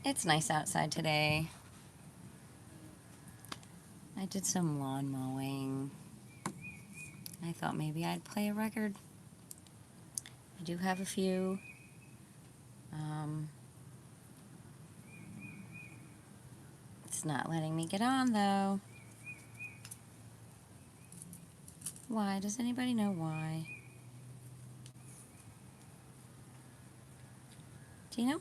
It's nice outside today. I did some lawn mowing. I thought maybe I'd play a record. I do have a few. It's not letting me get on though. Why? Does anybody know why? Do you know?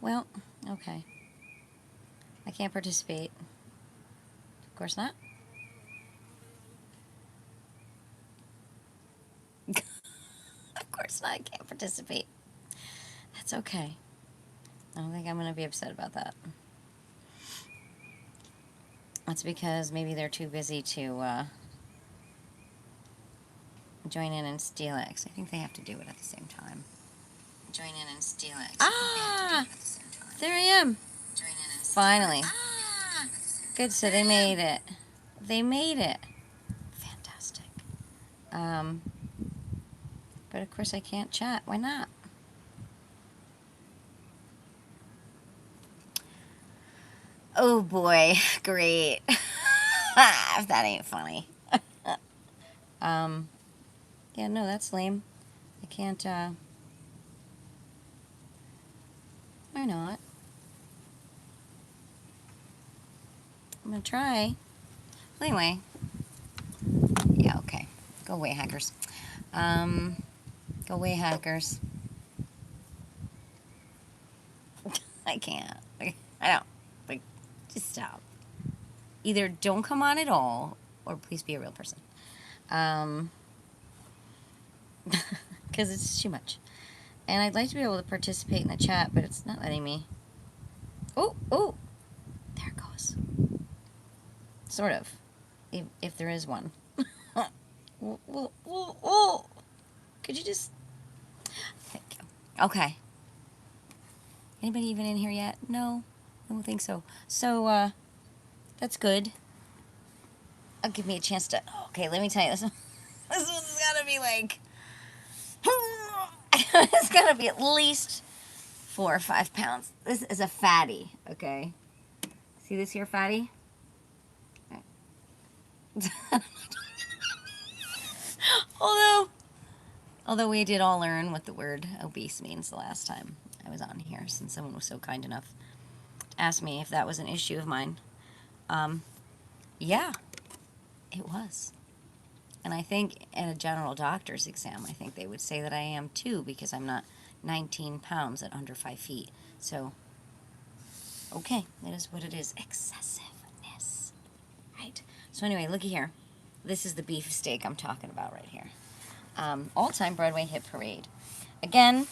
Well, okay. I can't participate. Of course not. Of course not. I can't participate. That's okay. I don't think I'm going to be upset about that. That's because maybe they're too busy to join in and steal it. 'Cause I think they have to do it at the same time. Join in and steal it. Ah! There I am. Finally. Ah! Good, so they made it. They made it. Fantastic. But of course I can't chat. Why not? Oh boy, great. If that ain't funny. Yeah, no, that's lame. I can't, why not? I'm gonna try. Well, anyway. Yeah, okay. Go away, hackers. Go away, hackers. I can't. I don't. Like, just stop. Either don't come on at all, or please be a real person. Because it's too much. And I'd like to be able to participate in the chat, but it's not letting me. Oh, oh! There it goes. Sort of. If there is one. Oh. Could you just... Thank you. Okay. Anybody even in here yet? No? I don't think so. So, that's good. That'll give me a chance to... Okay, let me tell you this. This one's gotta be like... It's gotta be at least 4 or 5 pounds. This is a fatty, okay? See this here fatty? Although we did all learn what the word obese means the last time I was on here, since someone was so kind enough to ask me if that was an issue of mine. Yeah, it was. And I think in a general doctor's exam, I think they would say that I am too, because I'm not 19 pounds at under 5 feet. So, okay, that is what it is. Excessiveness. Right. So anyway, looky here. This is the beef steak I'm talking about right here. All-time Broadway hit parade. Again,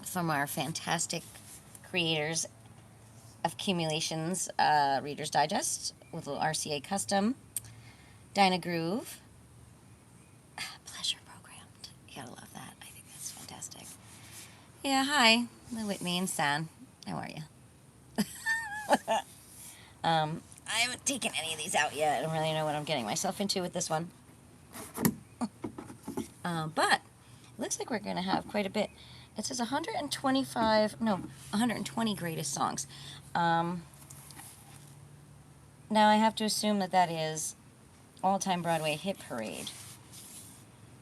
from our fantastic creators of Cumulations Reader's Digest with a little RCA Custom, DYNAGROOVE. Pleasure programmed. You gotta love that. I think that's fantastic. Yeah, hi. Whitney and San. How are you? I haven't taken any of these out yet. I don't really know what I'm getting myself into with this one. But it looks like we're going to have quite a bit. It says 120 greatest songs. Now I have to assume that that is all-time Broadway hit parade.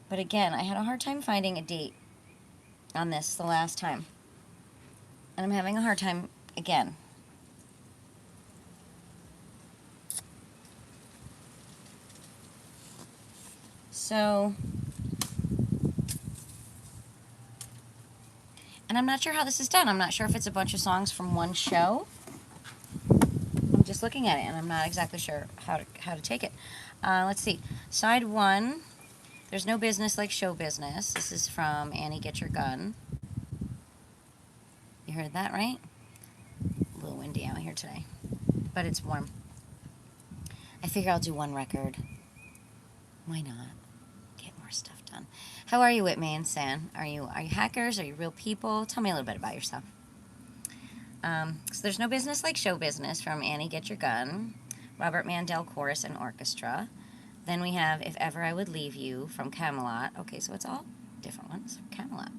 But again, I had a hard time finding a date on this the last time. And I'm having a hard time again. So... And I'm not sure how this is done. I'm not sure if it's a bunch of songs from one show. I'm just looking at it, and I'm not exactly sure how to take it. Let's see. Side 1, There's No Business Like Show Business. This is from Annie, Get Your Gun. You heard that, right? A little windy out here today, but it's warm. I figure I'll do one record. Why not? Get more stuff done. How are you, Whitney and San? Are you hackers? Are you real people? Tell me a little bit about yourself. So There's No Business Like Show Business from Annie, Get Your Gun. Robert Mandel Chorus and Orchestra. Then we have If Ever I Would Leave You from Camelot. Okay, so it's all different ones, Camelot.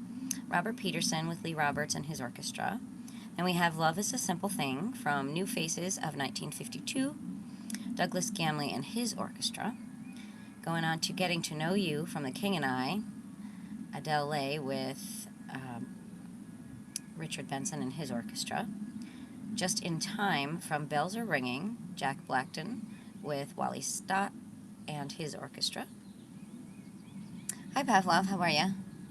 Robert Peterson with Lee Roberts and his orchestra. Then we have Love is a Simple Thing from New Faces of 1952, Douglas Gamley and his orchestra. Going on to Getting to Know You from The King and I, Adele Lay with Richard Benson and his orchestra. Just in Time from Bells Are Ringing, Jack Blackton with Wally Stott and his orchestra. Hi Pavlov, how are you?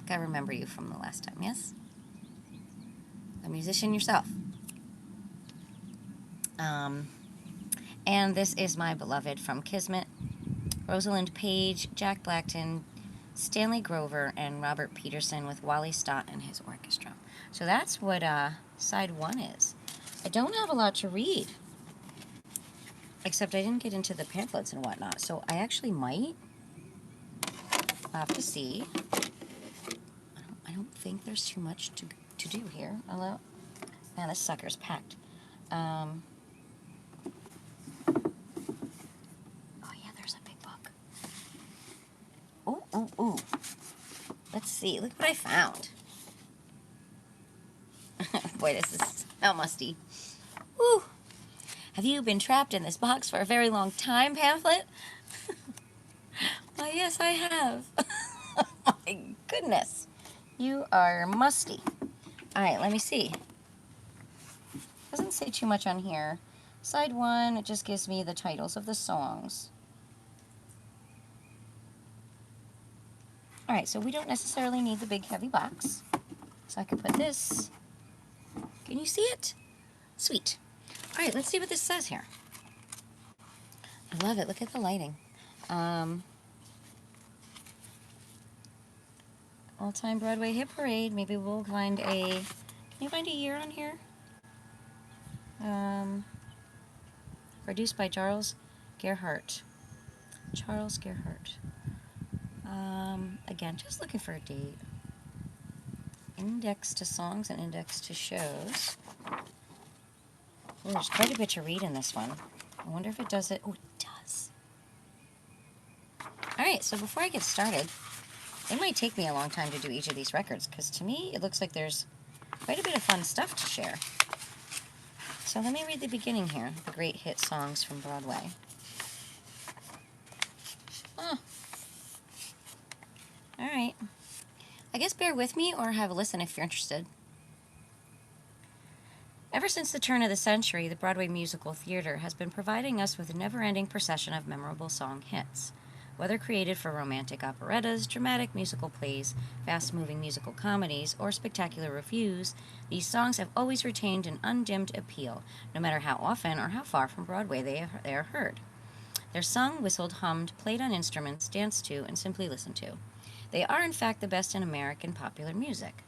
I remember you from the last time, yes? A musician yourself. And this is My Beloved from Kismet, Rosalind Page, Jack Blackton, Stanley Grover, and Robert Peterson with Wally Stott and his orchestra. So that's what side one is. I don't have a lot to read, except I didn't get into the pamphlets and whatnot, so I actually might. I'll have to see. I don't think there's too much to do here. Although, man, this sucker's packed. Oh yeah, there's a big book. Ooh, ooh, ooh. Let's see. Look what I found. Boy, this is how musty. Woo! Have you been trapped in this box for a very long time, pamphlet? Why, yes, I have. Oh, my goodness. You are musty. All right, let me see. Doesn't say too much on here. Side one, it just gives me the titles of the songs. All right, so we don't necessarily need the big heavy box. So I can put this. Can you see it? Sweet. All right, let's see what this says here. I love it. Look at the lighting. All-time Broadway hit parade. Maybe we'll find a... Can you find a year on here? Produced by Charles Gerhardt. Charles Gerhardt. Again, just looking for a date. Index to songs and index to shows. Oh, there's quite a bit to read in this one. I wonder if it does it. Oh, it does. Alright, so before I get started, it might take me a long time to do each of these records, because to me, it looks like there's quite a bit of fun stuff to share. So let me read the beginning here. The great hit songs from Broadway. Oh. Alright. I guess bear with me or have a listen if you're interested. Ever since the turn of the century, the Broadway musical theater has been providing us with a never-ending procession of memorable song hits. Whether created for romantic operettas, dramatic musical plays, fast-moving musical comedies, or spectacular revues, these songs have always retained an undimmed appeal, no matter how often or how far from Broadway they are heard. They're sung, whistled, hummed, played on instruments, danced to, and simply listened to. They are, in fact, the best in American popular music.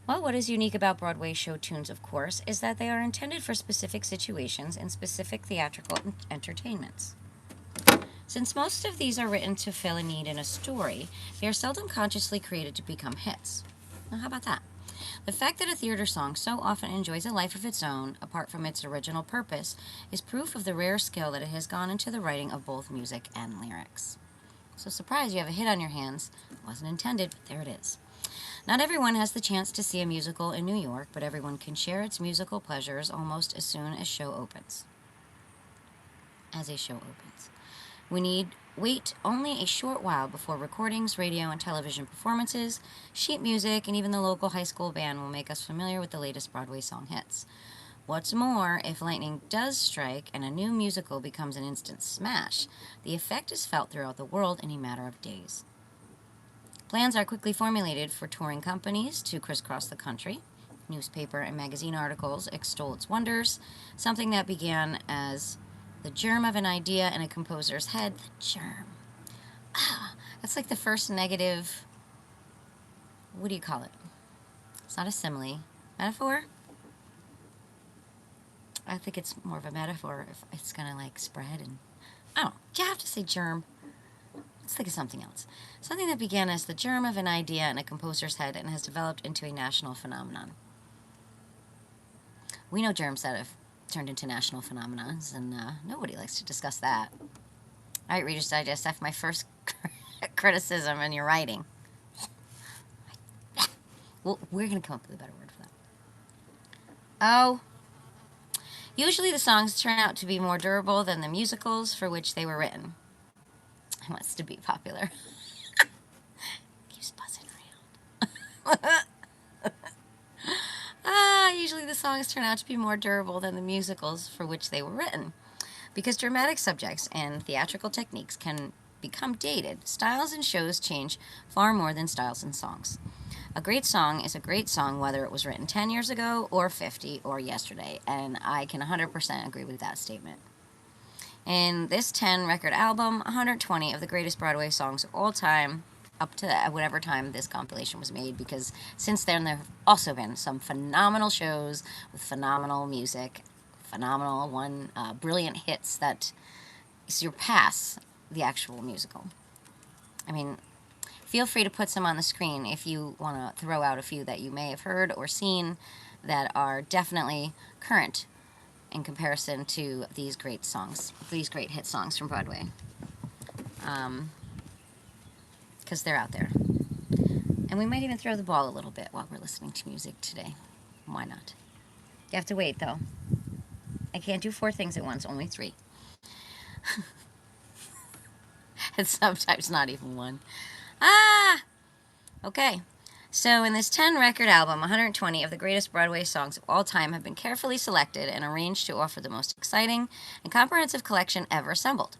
Well, what is unique about Broadway show tunes, of course, is that they are intended for specific situations and specific theatrical entertainments. Since most of these are written to fill a need in a story, they are seldom consciously created to become hits. Now, how about that? The fact that a theater song so often enjoys a life of its own, apart from its original purpose, is proof of the rare skill that it has gone into the writing of both music and lyrics. So surprise, you have a hit on your hands. It wasn't intended, but there it is. Not everyone has the chance to see a musical in New York, but everyone can share its musical pleasures almost as soon as a show opens. We need wait only a short while before recordings, radio, and television performances, sheet music, and even the local high school band will make us familiar with the latest Broadway song hits. What's more, if lightning does strike and a new musical becomes an instant smash, the effect is felt throughout the world in a matter of days. Plans are quickly formulated for touring companies to crisscross the country. Newspaper and magazine articles extol its wonders, something that began as the germ of an idea in a composer's head. The germ. That's like the first negative, what do you call it? It's not a simile. Metaphor? I think it's more of a metaphor if it's going to like spread and, I don't know. Do you have to say germ? Let's think of something else. Something that began as the germ of an idea in a composer's head and has developed into a national phenomenon. We know germs that have turned into national phenomena, and nobody likes to discuss that. All right, Reader's Digest, after my first criticism in your writing. Well, we're going to come up with a better word for that. Oh, usually the songs turn out to be more durable than the musicals for which they were written. It wants to be popular. Keeps buzzing around. Usually the songs turn out to be more durable than the musicals for which they were written. Because dramatic subjects and theatrical techniques can become dated, styles in shows change far more than styles in songs. A great song is a great song whether it was written 10 years ago or 50 or yesterday, and I can 100% agree with that statement. In this 10-record album, 120 of the greatest Broadway songs of all time, up to whatever time this compilation was made, because since then there have also been some phenomenal shows with phenomenal music, phenomenal brilliant hits that surpass the actual musical. I mean, feel free to put some on the screen if you want to throw out a few that you may have heard or seen that are definitely current in comparison to these great songs, these great hit songs from Broadway. Because they're out there. And we might even throw the ball a little bit while we're listening to music today. Why not? You have to wait, though. I can't do 4 things at once, only 3. And sometimes not even 1. Okay. So in this 10-record album, 120 of the greatest Broadway songs of all time have been carefully selected and arranged to offer the most exciting and comprehensive collection ever assembled.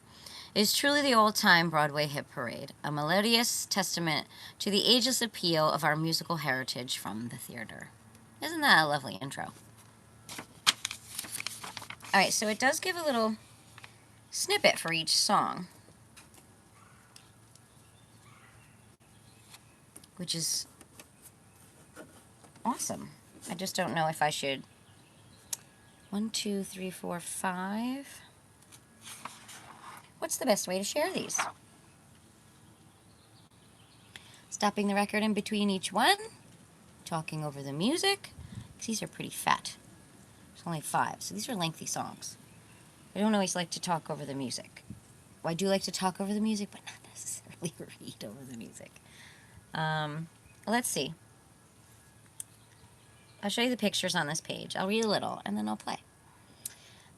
It is truly the old-time Broadway hit parade, a melodious testament to the ageless appeal of our musical heritage from the theater. Isn't that a lovely intro? All right, so it does give a little snippet for each song, which is awesome. I just don't know if I should. 1, 2, 3, 4, 5. What's the best way to share these? Stopping the record in between each one, talking over the music, because these are pretty fat. There's only 5, so these are lengthy songs. I don't always like to talk over the music. Well, I do like to talk over the music, but not necessarily read over the music. Let's see. I'll show you the pictures on this page. I'll read a little, and then I'll play.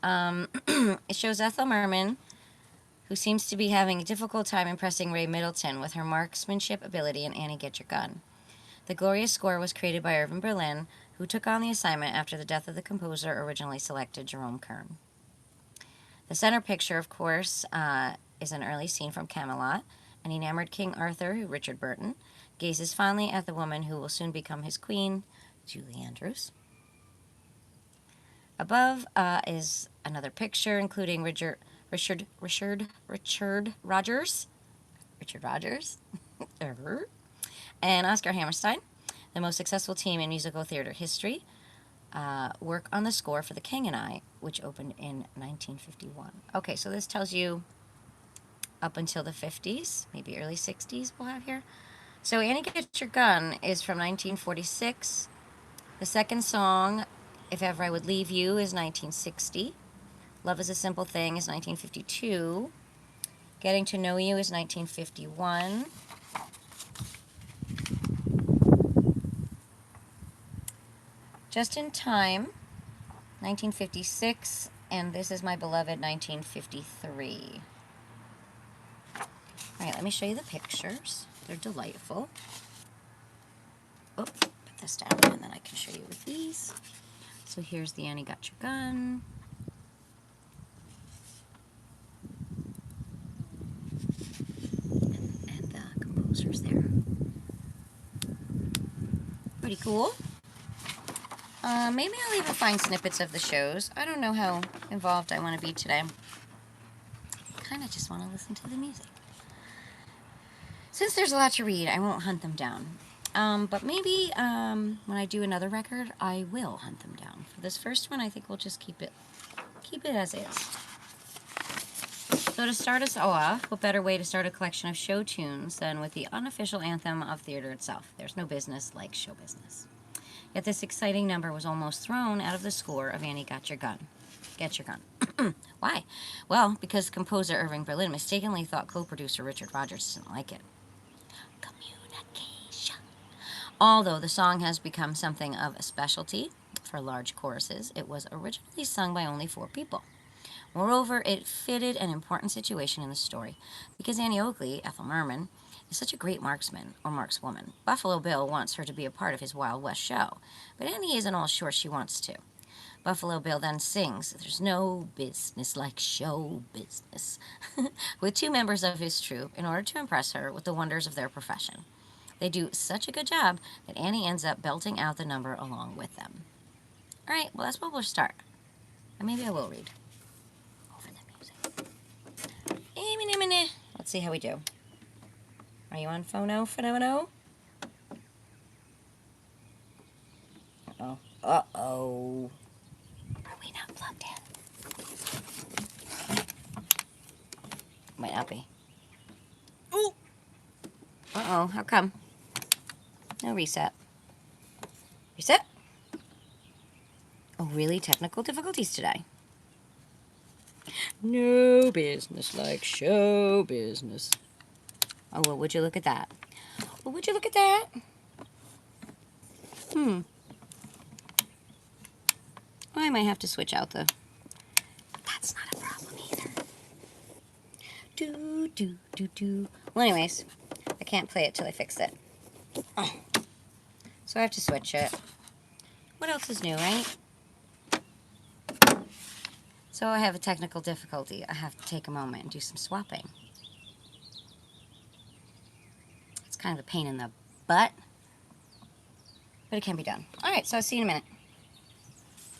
It shows Ethel Merman, who seems to be having a difficult time impressing Ray Middleton with her marksmanship ability in Annie Get Your Gun. The glorious score was created by Irving Berlin, who took on the assignment after the death of the composer originally selected, Jerome Kern. The center picture, of course, is an early scene from Camelot. An enamored King Arthur, Richard Burton, gazes fondly at the woman who will soon become his queen, Julie Andrews. Above is another picture, including Richard Rogers, and Oscar Hammerstein, the most successful team in musical theater history, work on the score for The King and I, which opened in 1951. Okay, so this tells you up until the 50s, maybe early 60s we'll have here. So Annie Get Your Gun is from 1946. The second song, If Ever I Would Leave You, is 1960. Love is a Simple Thing is 1952. Getting to Know You is 1951. Just in Time, 1956. And This Is My Beloved, 1953. All right, let me show you the pictures. They're delightful. Oh, put this down, and then I can show you with these. So here's the Annie Got Your Gun. And the composer's there. Pretty cool. Maybe I'll even find snippets of the shows. I don't know how involved I want to be today. I kind of just want to listen to the music. Since there's a lot to read, I won't hunt them down. But maybe when I do another record, I will hunt them down. For this first one, I think we'll just keep it as is. So to start us off, what better way to start a collection of show tunes than with the unofficial anthem of theater itself? There's no business like show business. Yet this exciting number was almost thrown out of the score of Annie Got Your Gun. Get Your Gun. Why? Well, because composer Irving Berlin mistakenly thought co-producer Richard Rodgers didn't like it. Communication. Although the song has become something of a specialty for large choruses, it was originally sung by only 4 people. Moreover, it fitted an important situation in the story, because Annie Oakley, Ethel Merman, is such a great marksman, or markswoman. Buffalo Bill wants her to be a part of his Wild West show, but Annie isn't all sure she wants to. Buffalo Bill then sings, "There's no business like show business," with 2 members of his troupe in order to impress her with the wonders of their profession. They do such a good job that Annie ends up belting out the number along with them. All right, well, that's where we'll start. And maybe I will read over the music. Let's see how we do. Are you on phono? Uh-oh. Uh-oh. Are we not plugged in? Might not be. Ooh! Uh-oh, how come? No reset. Reset? Oh, really? Technical difficulties today. No business like show business. Oh, well, would you look at that? Well, would you look at that? I might have to switch out the... That's not a problem either. Well, anyways, I can't play it till I fix it. Oh. So I have to switch it. What else is new, right? So I have a technical difficulty. I have to take a moment and do some swapping. It's kind of a pain in the butt, but it can be done. All right, so I'll see you in a minute.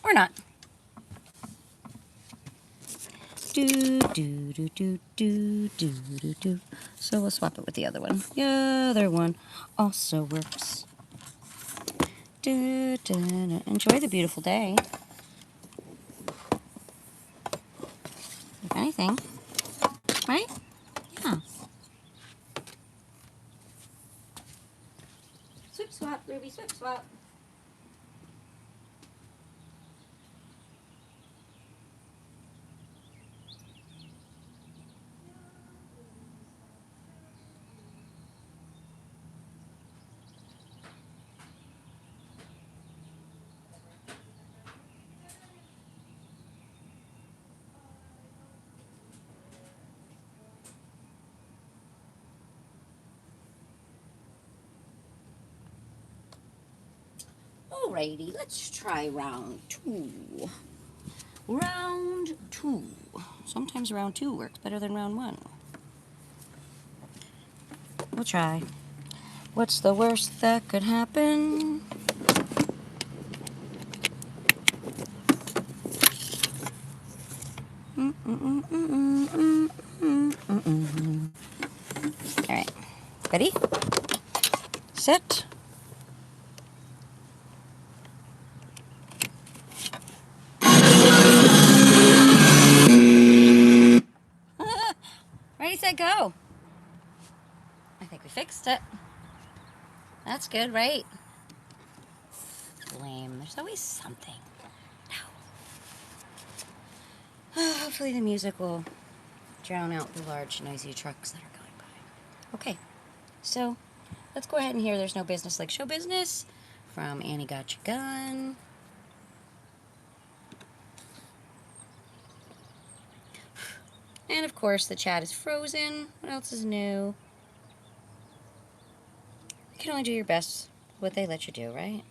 Or not. So we'll swap it with the other one. The other one also works. Enjoy the beautiful day. If anything, right? Yeah. Swip swap, Ruby, swip swap. Alrighty, let's try round 2. Round 2. Sometimes round 2 works better than round 1. We'll try. What's the worst that could happen? Alright. Ready? Set. Ready, set, go. I think we fixed it. That's good, right? Lame. There's always something. No. Hopefully the music will drown out the large, noisy trucks that are going by. Okay, so let's go ahead and hear There's No Business Like Show Business from Annie Got Your Gun. And of course, the chat is frozen. What else is new? You can only do your best what they let you do, right?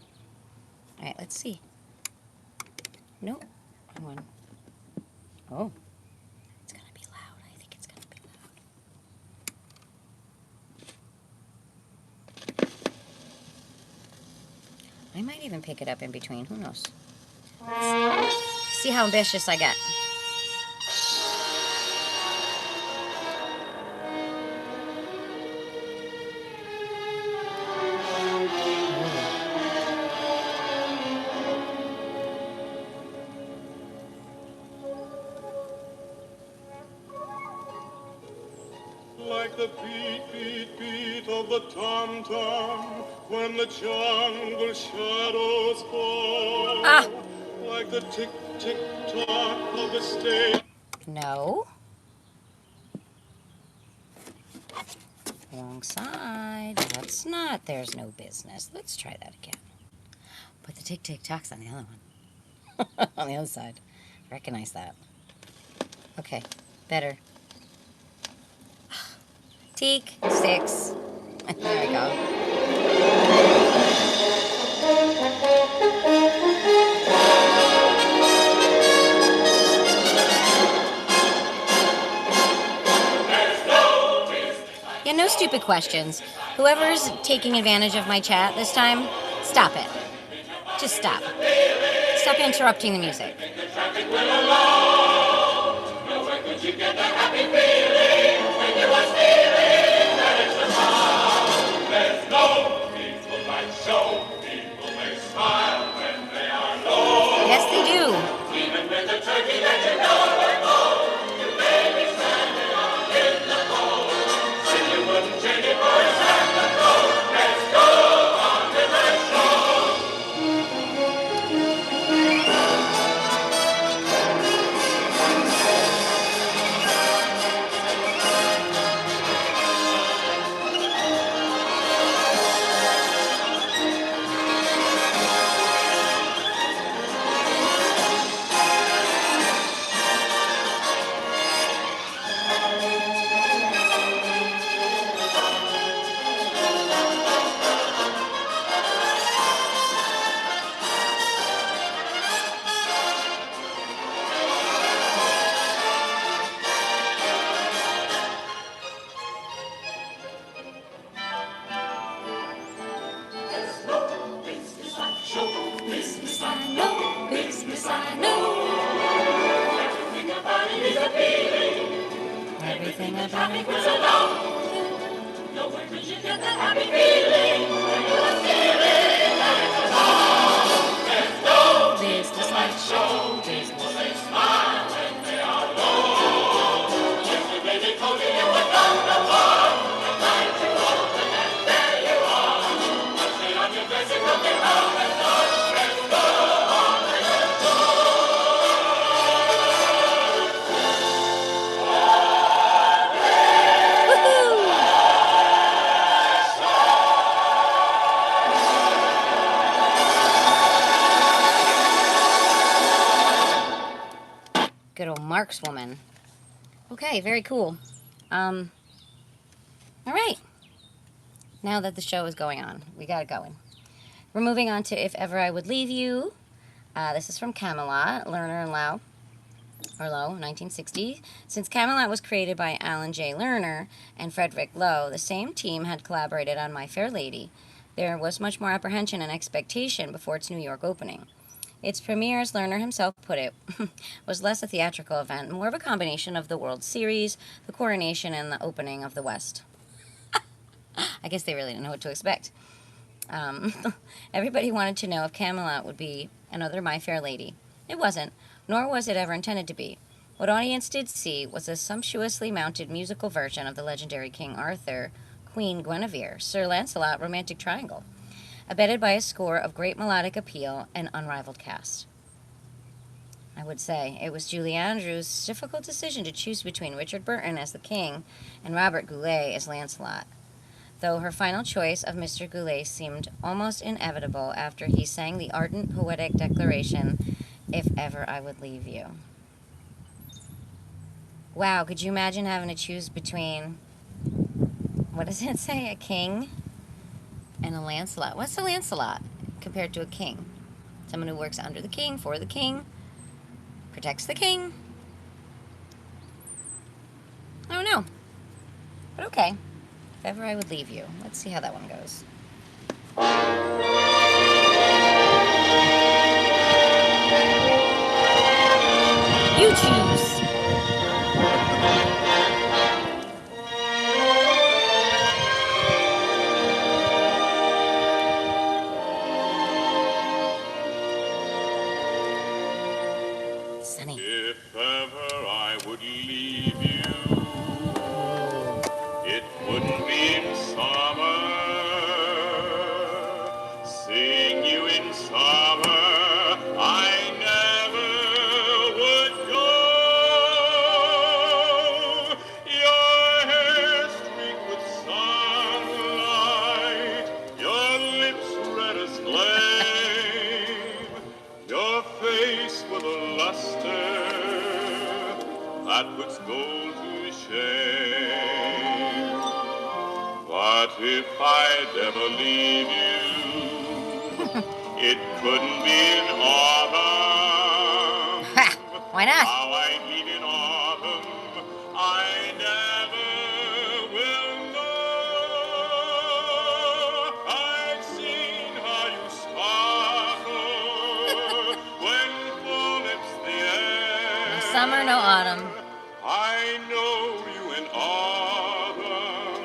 Alright, let's see. Nope. Wrong one. Oh. It's gonna be loud. I think it's gonna be loud. I might even pick it up in between. Who knows? See how ambitious I get. Like the beat, beat, beat of the tom-tom when the jungle shadows fall. Ah. Like the tick, tick, tock of the stage. No. Wrong side. That's not. There's no business. Let's try that again. Put the tick-tick-tocks on the other one. On the other side. Recognize that. Okay. Better. Teak. Sticks. There we go. Yeah, no stupid questions. Whoever's taking advantage of my chat this time, stop it. Just stop. Stop interrupting the music. Yes, they do. Everything about it is alone. Nowhere could you get that happy feeling when you are feeling like a song. There's no business like show business. They smile when they are low. Yesterday they told you were done apart. The night you open and there you are. Stay on your dress and look at how they start. Let's go on with the show. Good old Mark's woman. Okay, very cool. All right. Now that the show is going on, we got it going. We're moving on to If Ever I Would Leave You. This is from Camelot, Lerner and Lowe, 1960. Since Camelot was created by Alan J. Lerner and Frederick Lowe, the same team had collaborated on My Fair Lady. There was much more apprehension and expectation before its New York opening. Its premiere, as Lerner himself put it, was less a theatrical event, more of a combination of the World Series, the coronation, and the opening of the West. I guess they really didn't know what to expect. Everybody wanted to know if Camelot would be another My Fair Lady. It wasn't, nor was it ever intended to be. What audience did see was a sumptuously mounted musical version of the legendary King Arthur, Queen Guinevere, Sir Lancelot romantic triangle, abetted by a score of great melodic appeal and unrivaled cast. I would say it was Julie Andrews' difficult decision to choose between Richard Burton as the King and Robert Goulet as Lancelot, though her final choice of Mr. Goulet seemed almost inevitable after he sang the ardent poetic declaration, "If ever I would leave you." Wow, could you imagine having to choose between, what does it say, a king and a Lancelot? What's a Lancelot compared to a king? Someone who works under the king, for the king, protects the king. I don't know. But okay. If ever I would leave you. Let's see how that one goes. You choose. Sunny. If ever I would leave you, it wouldn't be in summer, seeing you in summer, I never would go. shame. But if I'd ever leave you, it couldn't be in autumn. Ha! Why not? How I hate in autumn, I never will know. I've seen how you sparkle when full lips the air. No summer, no autumn. I know you in autumn,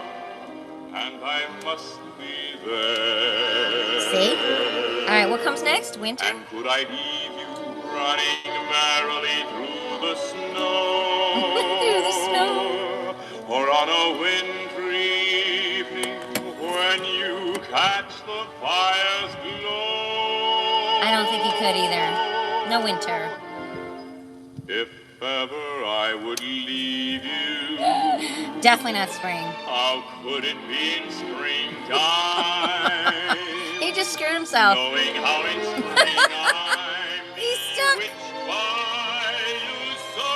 and I must be there. See? All right, what comes next? Winter? And could I leave you running merrily through the snow? Through the snow. Or on a wintry evening when you catch the fire's glow? I don't think he could either. No winter. If ever I would leave you, Definitely not spring. how could it be in springtime? He just screwed himself. Knowing how in spring I'm He's stuck. bewitched by you so.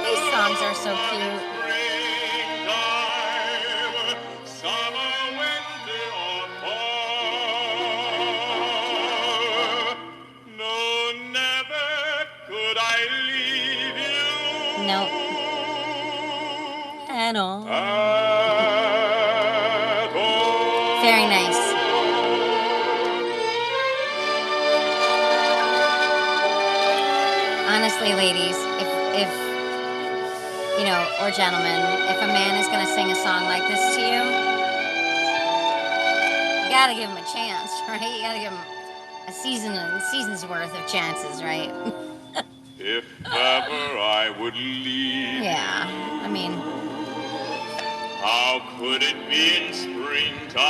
These songs are so cute. Springtime, summer, winter, or fall. No, never could I leave you. Nope. At all. At all. Very nice. Honestly, ladies, if you know, or gentlemen, if a man is gonna sing a song like this to you, you gotta give him a chance, right? You gotta give him a season's worth of chances, right? If ever I would leave, Yeah. I mean, how could it be in springtime?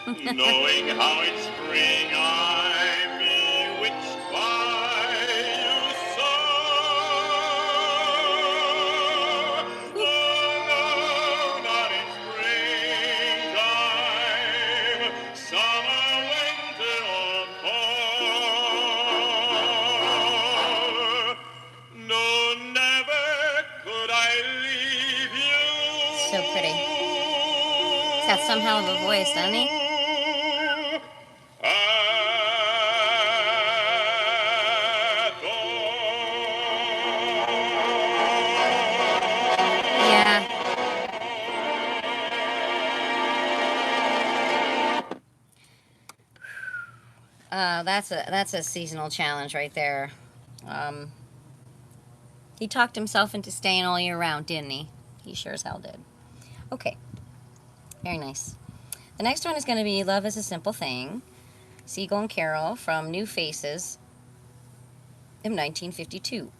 Knowing how in spring I'm bewitched by you so. No, no, not in springtime, summer, winter, or fall. No, never could I leave you. so pretty. He's got some hell of a voice, doesn't he? At all. Yeah. That's a seasonal challenge right there. He talked himself into staying all year round, didn't he? He sure as hell did. Okay. Very nice. The next one is going to be Love is a Simple Thing. Siegel and Carol from New Faces of 1952.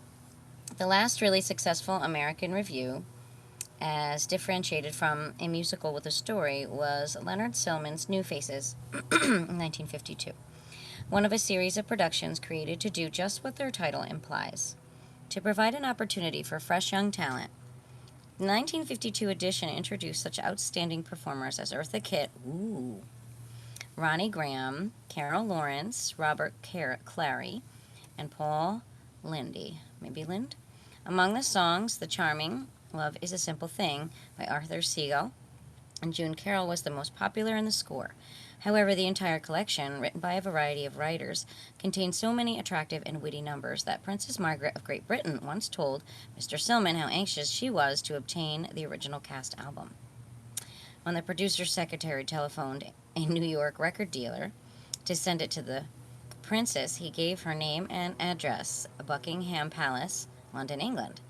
The last really successful American review, as differentiated from a musical with a story, was Leonard Sillman's New Faces in 1952. One of a series of productions created to do just what their title implies, to provide an opportunity for fresh young talent. The 1952 edition introduced such outstanding performers as Eartha Kitt, Ronnie Graham, Carol Lawrence, Robert Clary, and Paul Lindy. Maybe Lind? Among the songs, the charming Love is a Simple Thing by Arthur Siegel and June Carroll was the most popular in the score. However, the entire collection, written by a variety of writers, contained so many attractive and witty numbers that Princess Margaret of Great Britain once told Mr. Sillman how anxious she was to obtain the original cast album. When the producer's secretary telephoned a New York record dealer to send it to the princess, he gave her name and address, Buckingham Palace, London, England.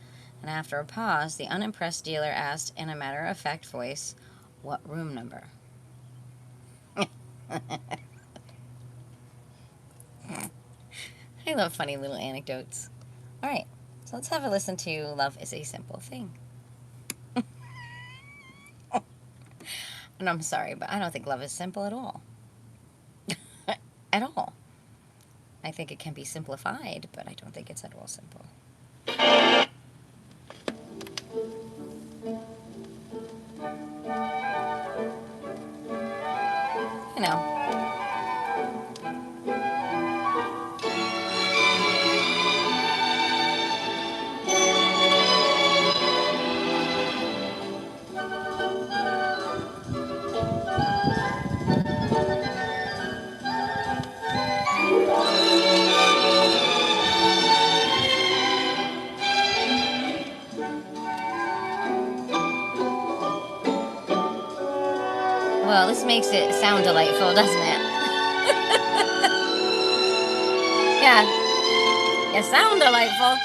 And after a pause, the unimpressed dealer asked in a matter-of-fact voice, "What room number?" I love funny little anecdotes. All right, so let's have a listen to Love is a Simple Thing. And I'm sorry, but I don't think love is simple at all. At all. I think it can be simplified, but I don't think it's at all simple. You know. Well, this makes it sound delightful, doesn't it? Yeah. You sound delightful.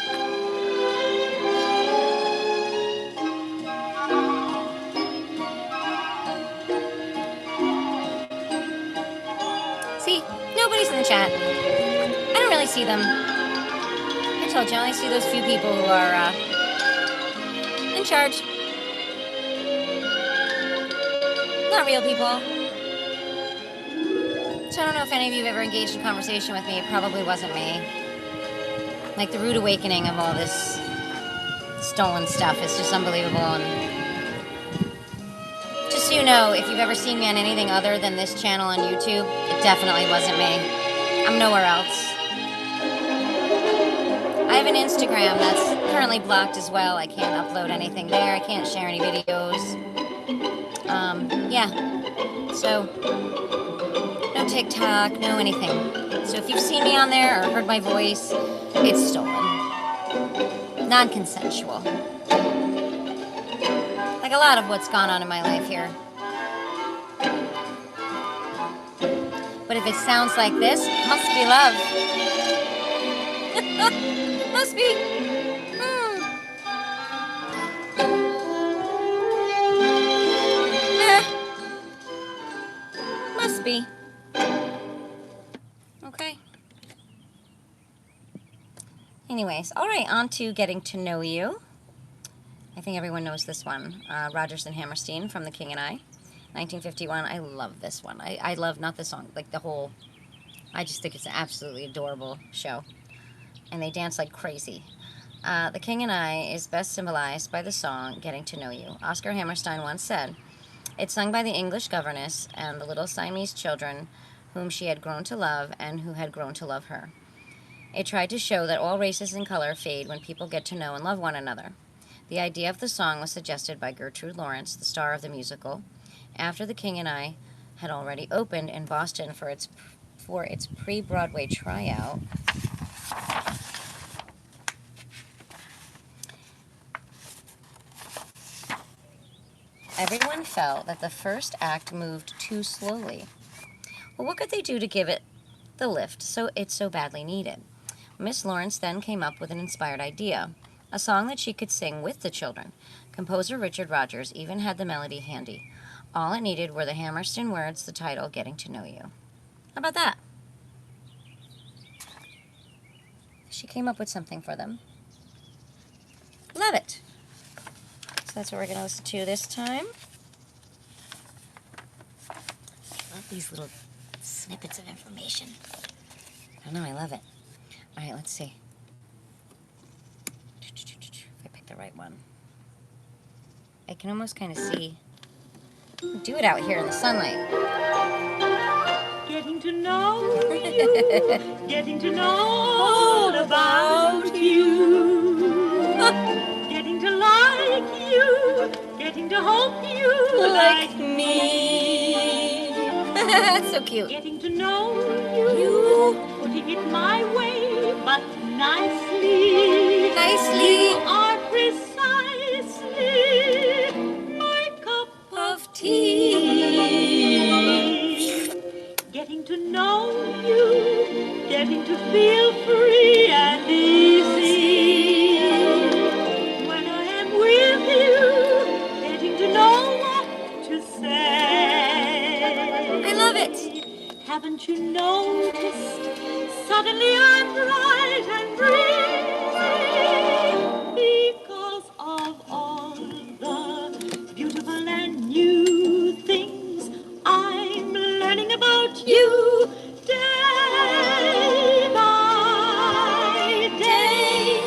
See, nobody's in the chat. I don't really see them. I told you, I only see those few people who are in charge. Not real people. So I don't know if any of you have ever engaged in conversation with me. It probably wasn't me. Like, the rude awakening of all this stolen stuff is just unbelievable. And just so you know, if you've ever seen me on anything other than this channel on YouTube, it definitely wasn't me. I'm nowhere else. I have an Instagram that's currently blocked as well. I can't upload anything there. I can't share any videos. Yeah. So, no TikTok, no anything. So if you've seen me on there or heard my voice, it's stolen. Non-consensual. Like a lot of what's gone on in my life here. But if it sounds like this, must be love. Must be. Must be. Okay. Anyways, all right, on to Getting to Know You. I think everyone knows this one. Rodgers and Hammerstein from The King and I. 1951. I love this one. I love, not the song, like the whole, I just think it's an absolutely adorable show. And they dance like crazy. The King and I is best symbolized by the song Getting to Know You. Oscar Hammerstein once said, "It's sung by the English governess and the little Siamese children whom she had grown to love and who had grown to love her. It tried to show that all races and color fade when people get to know and love one another. The idea of the song was suggested by Gertrude Lawrence, the star of the musical, after The King and I had already opened in Boston for its pre-Broadway tryout. Everyone felt that the first act moved too slowly. Well, what could they do to give it the lift it's so badly needed? Miss Lawrence then came up with an inspired idea, a song that she could sing with the children. Composer Richard Rodgers even had the melody handy. All it needed were the Hammerstein words, the title, Getting to Know You. How about that? She came up with something for them. Love it. So that's what we're going to listen to this time. I love these little snippets of information. I don't know, I love it. All right, let's see. If I pick the right one. I can almost kind of see. Do it out here in the sunlight. Getting to know you, getting to know all about you. Getting to like you, getting to hope you like me. That's so cute. Getting to know you, putting it my way, but nicely. Nicely. You are precisely my cup of tea. Getting to know you, getting to feel free and easy. When I am with you, getting to know what to say. I love it. Haven't you noticed? Suddenly I'm bright and breezy because of all the beautiful and new things I'm learning about you day by day.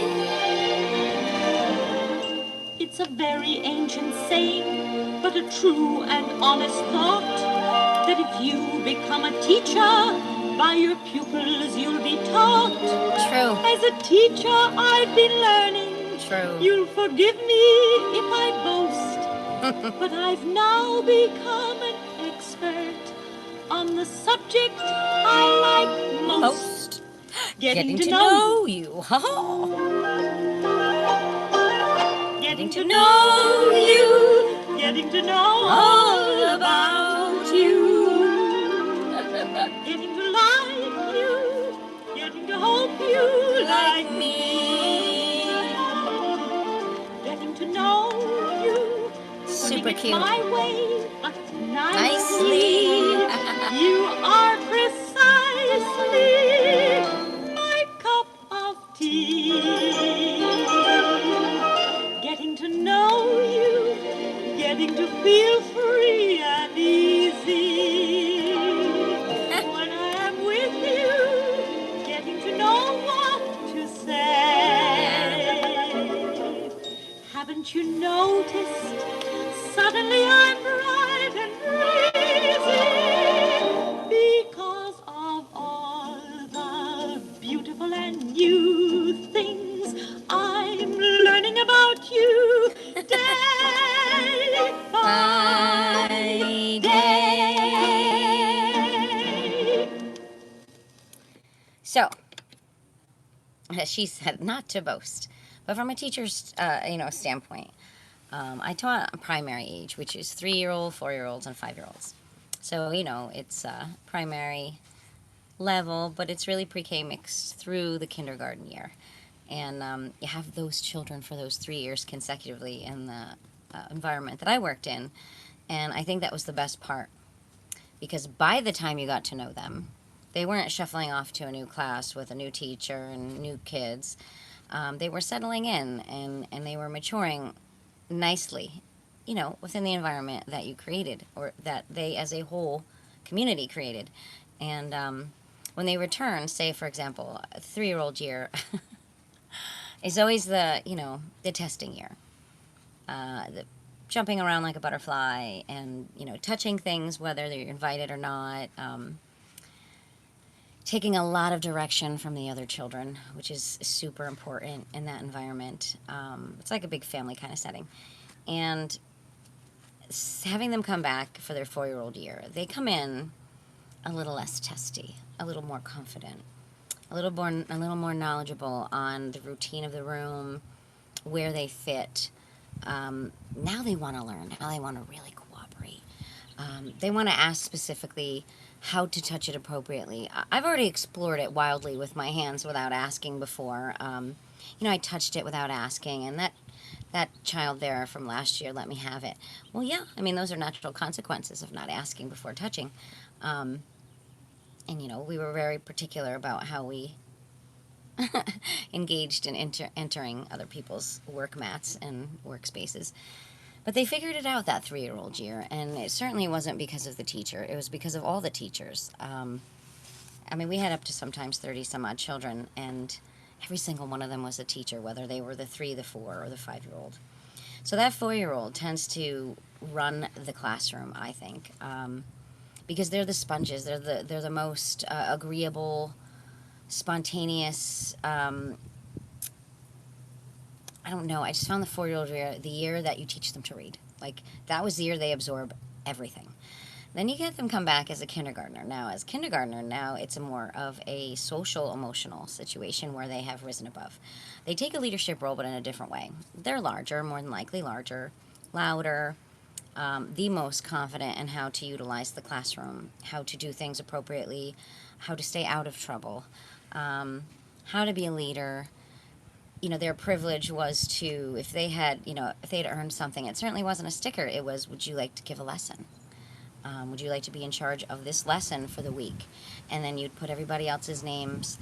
It's a very ancient saying, but a true and honest thought, that if you become a teacher, by your pupils you'll be taught. True. As a teacher I've been learning. True. You'll forgive me if I boast, but I've now become an expert on the subject I like most. Getting to know you. Ha ha. Getting to know you, getting to know all about you. you like me. Getting to know you. Super putting it cute. My way, but Nicely. you are precisely my cup of tea. Getting to know you, getting to feel free and easy. When I am with you, getting to know what to say. Haven't you noticed? Suddenly I'm bright and breezy because of all the beautiful and new things I'm learning about you day by day. So, she said not to boast, but from a teacher's, standpoint, I taught a primary age, which is 3-year-old, 4-year-olds, and 5-year-olds. So, it's primary level, but it's really pre-K mixed through the kindergarten year. And you have those children for those 3 years consecutively in the environment that I worked in. And I think that was the best part. Because by the time you got to know them, they weren't shuffling off to a new class with a new teacher and new kids. They were settling in and they were maturing nicely, within the environment that you created or that they as a whole community created. And when they return, say, for example, a 3-year-old year is always the testing year. The jumping around like a butterfly and, touching things, whether they're invited or not. Taking a lot of direction from the other children, which is super important in that environment. It's like a big family kind of setting. And having them come back for their 4-year-old year, they come in a little less testy, a little more confident, a little more knowledgeable on the routine of the room, where they fit. Now they want to learn. Now they want to really cooperate. They want to ask specifically how to touch it appropriately. I've already explored it wildly with my hands without asking before. I touched it without asking, and that child there from last year let me have it. Well, yeah, those are natural consequences of not asking before touching. And, we were very particular about how we engaged in entering other people's work mats and workspaces. But they figured it out that 3-year-old year, and it certainly wasn't because of the teacher. It was because of all the teachers. We had up to sometimes 30 some odd children, and every single one of them was a teacher, whether they were the 3, the 4, or the 5-year-old. So that 4-year-old tends to run the classroom, I think, because they're the sponges. They're the most agreeable, spontaneous. I don't know. I just found the 4-year-old year, the year that you teach them to read. Like, that was the year they absorb everything. Then you get them come back as a kindergartner. Now, it's more of a social, emotional situation where they have risen above. They take a leadership role, but in a different way. They're larger, more than likely larger, louder, the most confident in how to utilize the classroom, how to do things appropriately, how to stay out of trouble, how to be a leader. Their privilege was to, if they had earned something, it certainly wasn't a sticker. It was, would you like to give a lesson? Would you like to be in charge of this lesson for the week? And then you'd put everybody else's names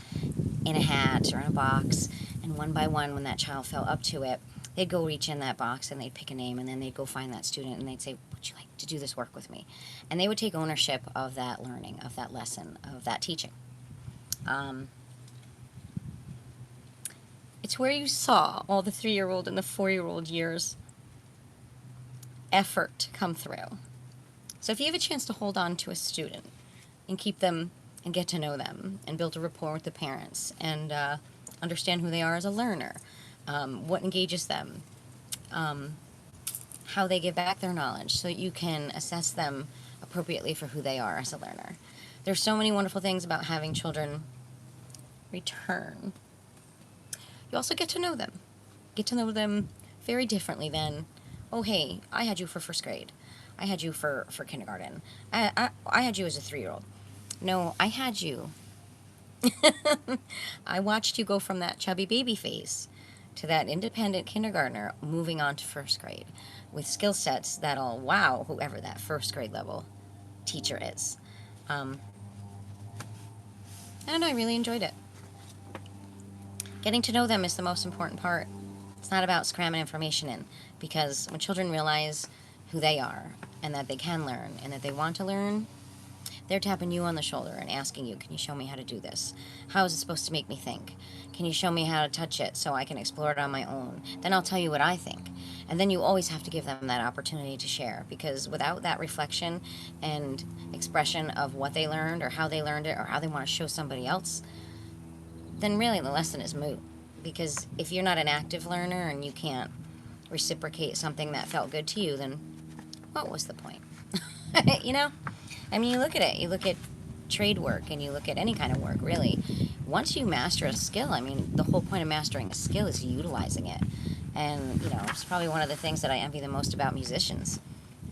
in a hat or in a box, and one by one, when that child fell up to it, they'd go reach in that box and they'd pick a name, and then they'd go find that student and they'd say, would you like to do this work with me? And they would take ownership of that learning, of that lesson, of that teaching. It's where you saw all the 3-year-old and the 4-year-old years effort come through. So if you have a chance to hold on to a student and keep them and get to know them and build a rapport with the parents and understand who they are as a learner, what engages them, how they give back their knowledge so you can assess them appropriately for who they are as a learner. There's so many wonderful things about having children return. You also get to know them. Get to know them very differently than, oh, hey, I had you for first grade. I had you for kindergarten. I had you as a 3-year-old. No, I had you I watched you go from that chubby baby phase to that independent kindergartner moving on to first grade with skill sets that'll wow whoever that first grade level teacher is. Um, I don't know, I really enjoyed it. Getting to know them is the most important part. It's not about cramming information in, because when children realize who they are and that they can learn and that they want to learn, they're tapping you on the shoulder and asking you, can you show me how to do this? How is it supposed to make me think? Can you show me how to touch it so I can explore it on my own? Then I'll tell you what I think. And then you always have to give them that opportunity to share, because without that reflection and expression of what they learned or how they learned it or how they want to show somebody else, then really the lesson is moot. Because if you're not an active learner and you can't reciprocate something that felt good to you, then what was the point? You know? I mean, you look at it. You look at trade work and you look at any kind of work, really. Once you master a skill, I mean, the whole point of mastering a skill is utilizing it. And, you know, it's probably one of the things that I envy the most about musicians.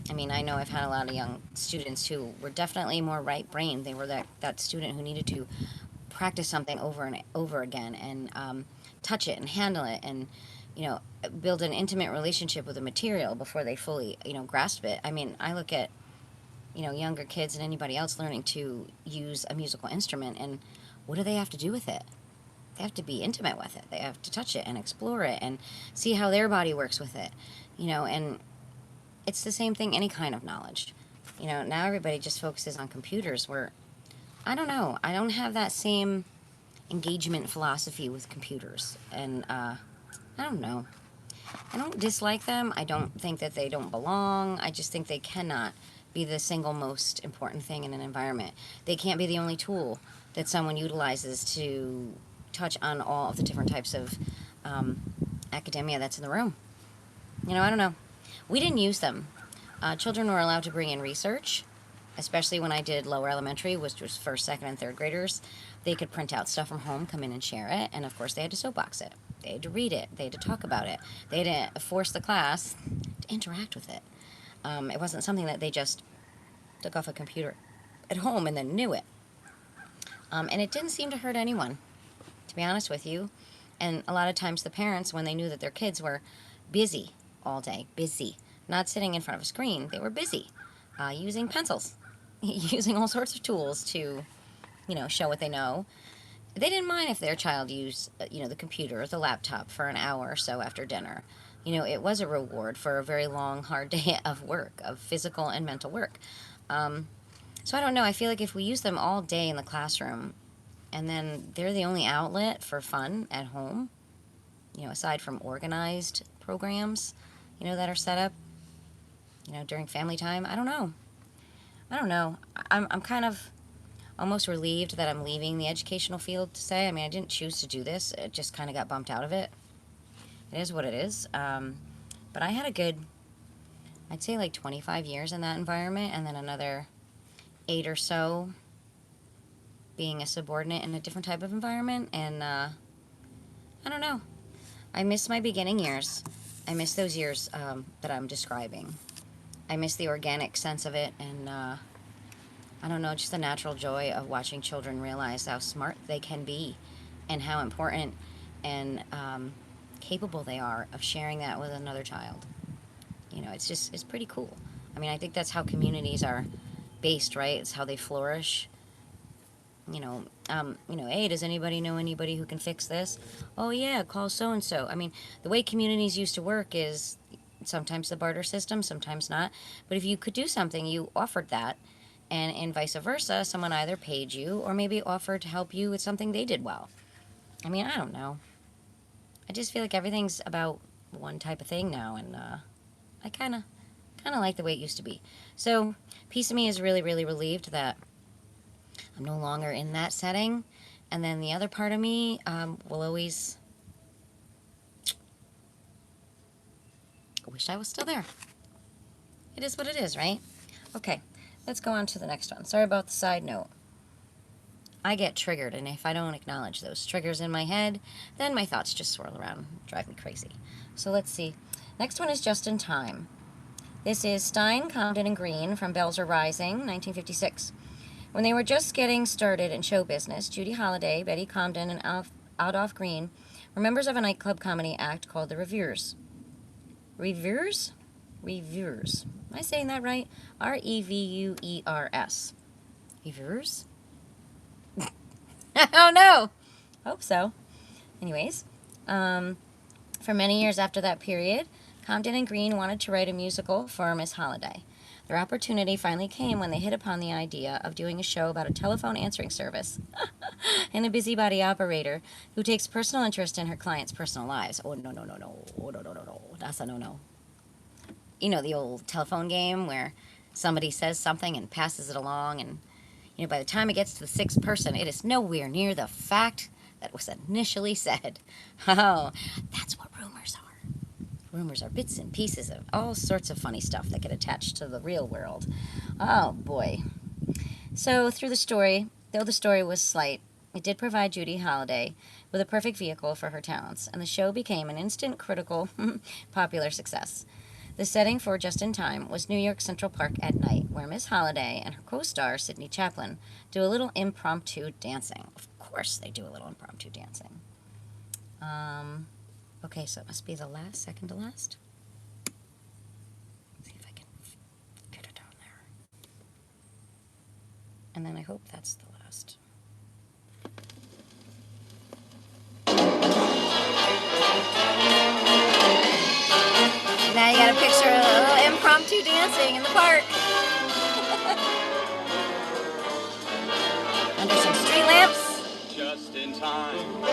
I mean, I know I've had a lot of young students who were definitely more right-brained. They were that student who needed to practice something over and over again and touch it and handle it and, you know, build an intimate relationship with the material before they fully, you know, grasp it. I mean, I look at, you know, younger kids and anybody else learning to use a musical instrument, and what do they have to do with it? They have to be intimate with it. They have to touch it and explore it and see how their body works with it, you know, and it's the same thing, any kind of knowledge. You know, now everybody just focuses on computers, where, I don't know, I don't have that same engagement philosophy with computers, and I don't know. I don't dislike them. I don't think that they don't belong. I just think they cannot be the single most important thing in an environment. They can't be the only tool that someone utilizes to touch on all of the different types of academia that's in the room. You know, I don't know. We didn't use them. Children were allowed to bring in research, especially when I did lower elementary, which was first, second, and third graders. They could print out stuff from home, come in and share it, and of course they had to soapbox it. They had to read it. They had to talk about it. They had to force the class to interact with it. It wasn't something that they just took off a computer at home and then knew it. And it didn't seem to hurt anyone, to be honest with you. And a lot of times the parents, when they knew that their kids were busy all day, busy, not sitting in front of a screen, they were busy, using pencils, using all sorts of tools to, you know, show what they know. They didn't mind if their child used, you know, the computer or the laptop for an hour or so after dinner. You know, it was a reward for a very long, hard day of work, of physical and mental work. So I don't know. I feel like if we use them all day in the classroom, and then they're the only outlet for fun at home, you know, aside from organized programs, you know, that are set up, you know, during family time, I don't know. I don't know. I'm kind of almost relieved that I'm leaving the educational field, to say. I mean, I didn't choose to do this. It just kind of got bumped out of it. It is what it is. But I had a good, I'd say like 25 years in that environment, and then another 8 or so being a subordinate in a different type of environment. And I don't know. I miss my beginning years. I miss those years that I'm describing. I miss the organic sense of it, and I don't know, just the natural joy of watching children realize how smart they can be and how important and capable they are of sharing that with another child. You know, it's pretty cool. I mean, I think that's how communities are based, right? It's how they flourish. You know, hey, does anybody know anybody who can fix this? Oh yeah, call so and so. I mean, the way communities used to work is sometimes the barter system, sometimes not. But if you could do something, you offered that, and vice versa. Someone either paid you or maybe offered to help you with something they did well. I mean, I don't know. I just feel like everything's about one type of thing now, and I kind of like the way it used to be. So, piece of me is really, really relieved that I'm no longer in that setting, and then the other part of me will always wish I was still there. It is what it is, right? Okay, let's go on to the next one. Sorry about the side note. I get triggered, and if I don't acknowledge those triggers in my head, then my thoughts just swirl around, drive me crazy. So let's see. Next one is Just in Time. This is Stein, Comden, and Green from Bells Are Rising, 1956. When they were just getting started in show business, Judy Holliday, Betty Comden, and Adolph Green were members of a nightclub comedy act called the Reviewers. Reviewers? Reviewers. Am I saying that right? Revuers. Reviewers? I don't know. Hope so. Anyways, for many years after that period, Comden and Green wanted to write a musical for Miss Holliday. Their opportunity finally came when they hit upon the idea of doing a show about a telephone answering service and a busybody operator who takes personal interest in her clients' personal lives. Oh, no, no, no, no. Oh, no, no, no, no. That's a no-no. You know the old telephone game where somebody says something and passes it along, and by the time it gets to the sixth person, it is nowhere near the fact that was initially said. Oh, that's what rumors are. Rumors are bits and pieces of all sorts of funny stuff that get attached to the real world. Oh, boy. So, through the story, though the story was slight, it did provide Judy Holliday with a perfect vehicle for her talents, and the show became an instant critical popular success. The setting for Just in Time was New York Central Park at night, where Miss Holliday and her co-star, Sidney Chaplin, do a little impromptu dancing. Of course they do a little impromptu dancing. Okay, so it must be the last, second to last. See if I can get it down there. And then I hope that's the last. Now you got a picture of a little impromptu dancing in the park. Under some street lamps. Just in time,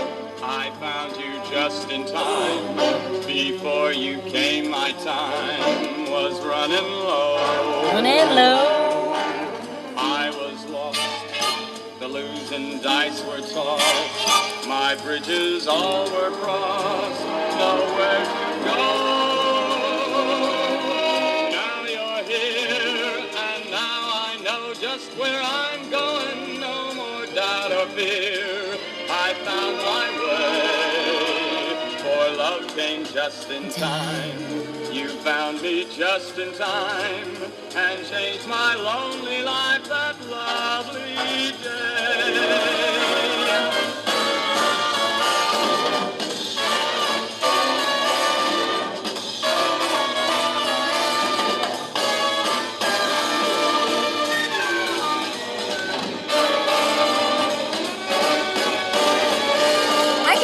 I found you just in time. Before you came, my time was running low. Running low. I was lost, the losing dice were tossed. My bridges all were crossed, nowhere to go. Now you're here, and now I know just where I'm going. No more doubt or fear. I found my way, for love came just in time. You found me just in time, and changed my lonely life that lovely day.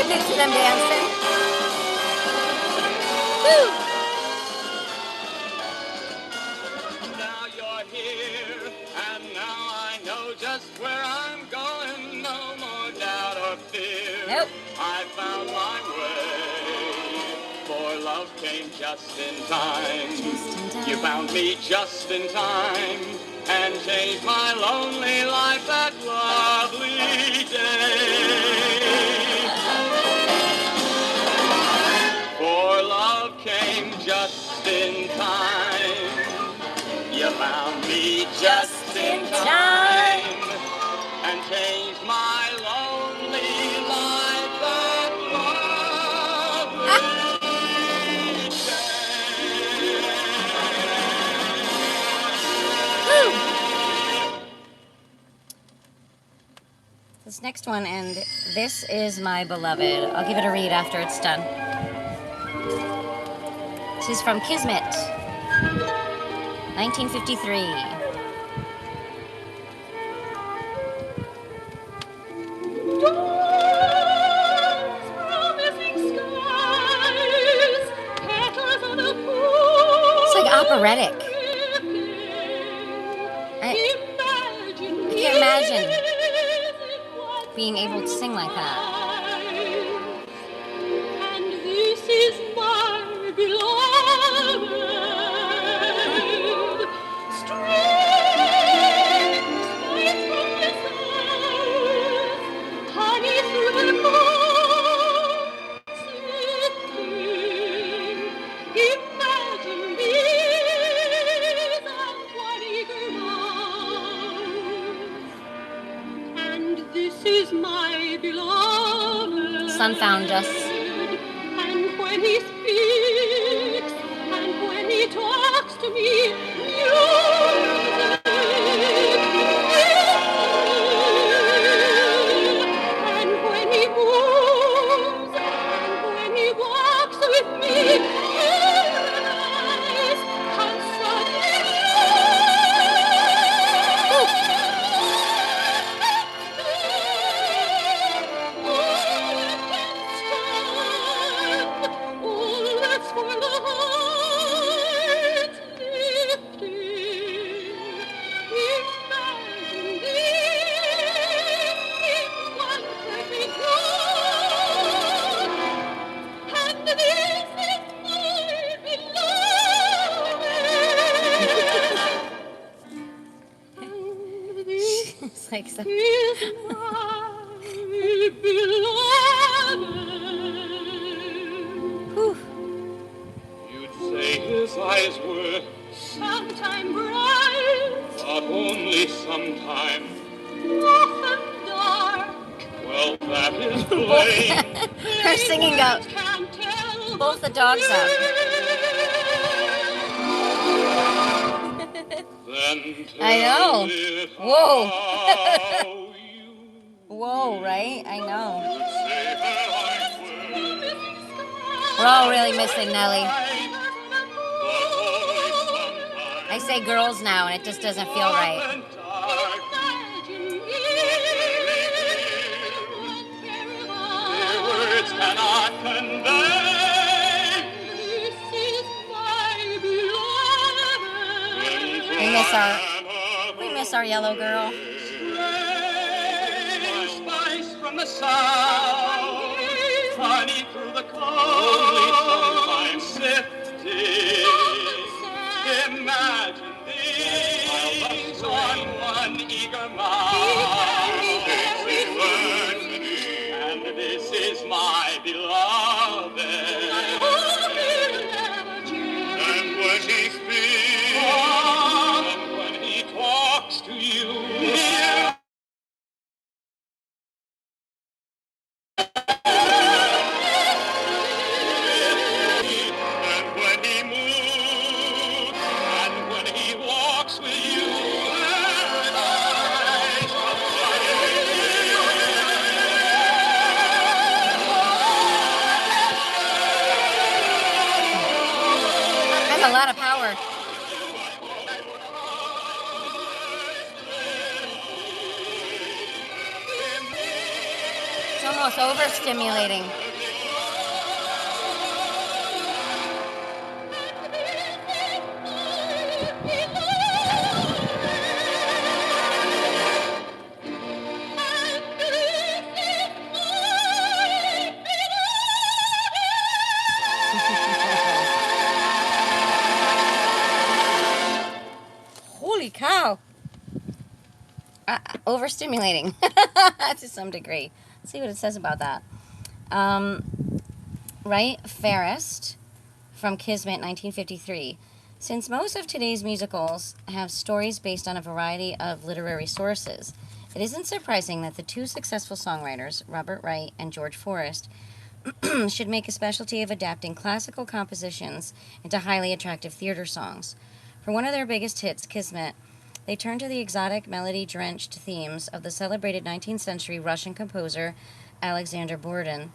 Picture them dancing. Woo! Now you're here, and now I know just where I'm going. No more doubt or fear. Nope. I found my way, for love came just in time. You found me just in time, and changed my lonely life that lovely day. For love came just in time. You found me just in time, and changed my lonely life that lovely day. This next one, and this is my beloved. I'll give it a read after it's done. This is from Kismet, 1953. It's like operatic. I can't imagine being able to sing like that. And this is my beloved, straight from the south, honey through the cold city. Imagine these aquatic mouths, and this is my beloved. Sun found us. And when he speaks, and when he talks to me, music, It's like some... Whew. You'd say his eyes were Sometime bright, but only sometime. often dark. Well, that is plain. Her singing goat. Can't tell Both the dogs up. Then I know. tell it Whoa. how you Whoa, right? I know. would say her eyes were We're all really missing Nellie. but only sometime. I say girls now, and it just doesn't feel right. Often dark. Dear words cannot convey. We miss our yellow girl. Spice from the south, honey through the cold. Only sometimes sifted. Imagine these on one eager mouth. This is word to me, and this is my beloved. And when he speaks, and when he talks to you, and when he moves, and when he walks with you, paradise. That's a lot of power. It's almost overstimulating. Holy cow. Overstimulating to some degree. Let's see what it says about that. Right, Fairest from Kismet, 1953. Since most of today's musicals have stories based on a variety of literary sources, it isn't surprising that the two successful songwriters, Robert Wright and George Forrest, should make a specialty of adapting classical compositions into highly attractive theater songs. For one of their biggest hits, Kismet, they turned to the exotic, melody-drenched themes of the celebrated 19th century Russian composer Alexander Bordin.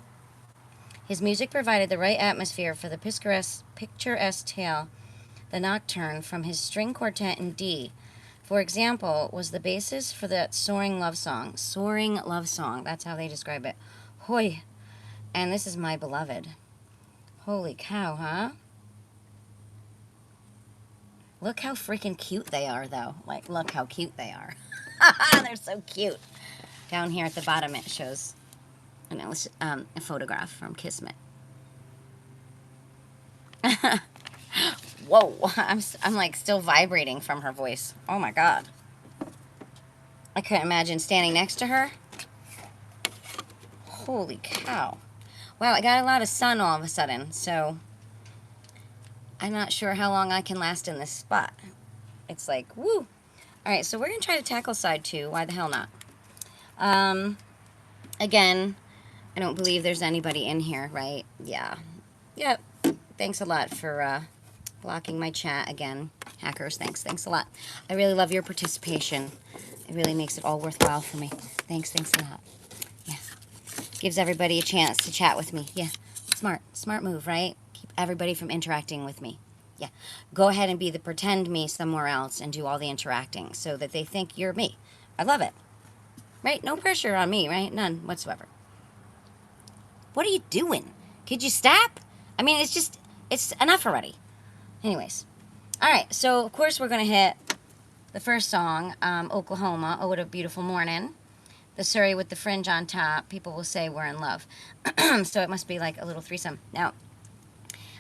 His music provided the right atmosphere for the picturesque tale, the Nocturne, from his string quartet in D. For example, was the basis for that soaring love song. Soaring love song, that's how they describe it. Hoy. And this is My Beloved. Holy cow, huh? Look how freaking cute they are, though. Like, look how cute they are. They're so cute. Down here at the bottom, it shows a photograph from Kismet. Whoa, I'm like still vibrating from her voice. Oh my God. I couldn't imagine standing next to her. Holy cow. Wow, I got a lot of sun all of a sudden, so I'm not sure how long I can last in this spot. It's like, woo. All right, so we're going to try to tackle side 2. Why the hell not? Again, I don't believe there's anybody in here, right? Yeah. Yep. Thanks a lot for blocking my chat again. Hackers, thanks a lot. I really love your participation. It really makes it all worthwhile for me. Thanks a lot. Yeah. Gives everybody a chance to chat with me. Yeah. Smart move, right? Keep everybody from interacting with me. Yeah. Go ahead and be the pretend me somewhere else and do all the interacting so that they think you're me. I love it. Right? No pressure on me, right? None whatsoever. What are you doing? Could you stop? I mean, it's enough already. Anyways. All right. So, of course, we're going to hit the first song, Oklahoma, Oh, What a Beautiful Morning. The Surrey with the fringe on top. People will say we're in love. So it must be like a little threesome. Now,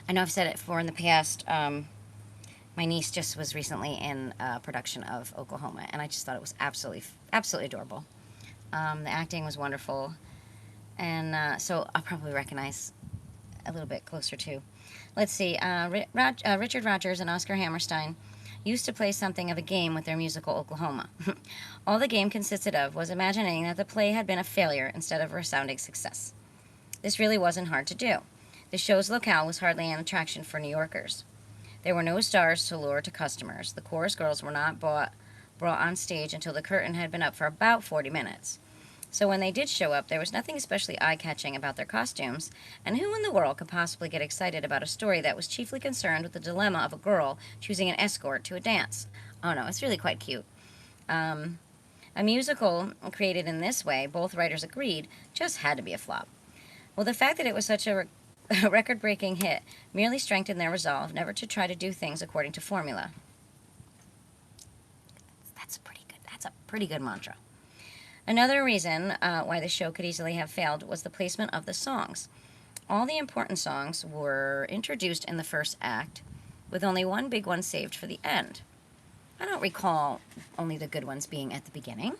I know I've said it before in the past. My niece just was recently in a production of Oklahoma, and I just thought it was absolutely adorable. The acting was wonderful, and so I'll probably recognize a little bit closer to. Let's see. Richard Rodgers and Oscar Hammerstein used to play something of a game with their musical Oklahoma. All the game consisted of was imagining that the play had been a failure instead of a resounding success. This really wasn't hard to do. The show's locale was hardly an attraction for New Yorkers. There were no stars to lure to customers. The chorus girls were not brought on stage until the curtain had been up for about 40 minutes. So when they did show up, there was nothing especially eye-catching about their costumes, and who in the world could possibly get excited about a story that was chiefly concerned with the dilemma of a girl choosing an escort to a dance? Oh no, it's really quite cute. A musical created in this way, both writers agreed, just had to be a flop. Well, the fact that it was such a record-breaking hit merely strengthened their resolve never to try to do things according to formula. That's a pretty good mantra. Another reason why the show could easily have failed was the placement of the songs. All the important songs were introduced in the first act, with only one big one saved for the end. I don't recall only the good ones being at the beginning.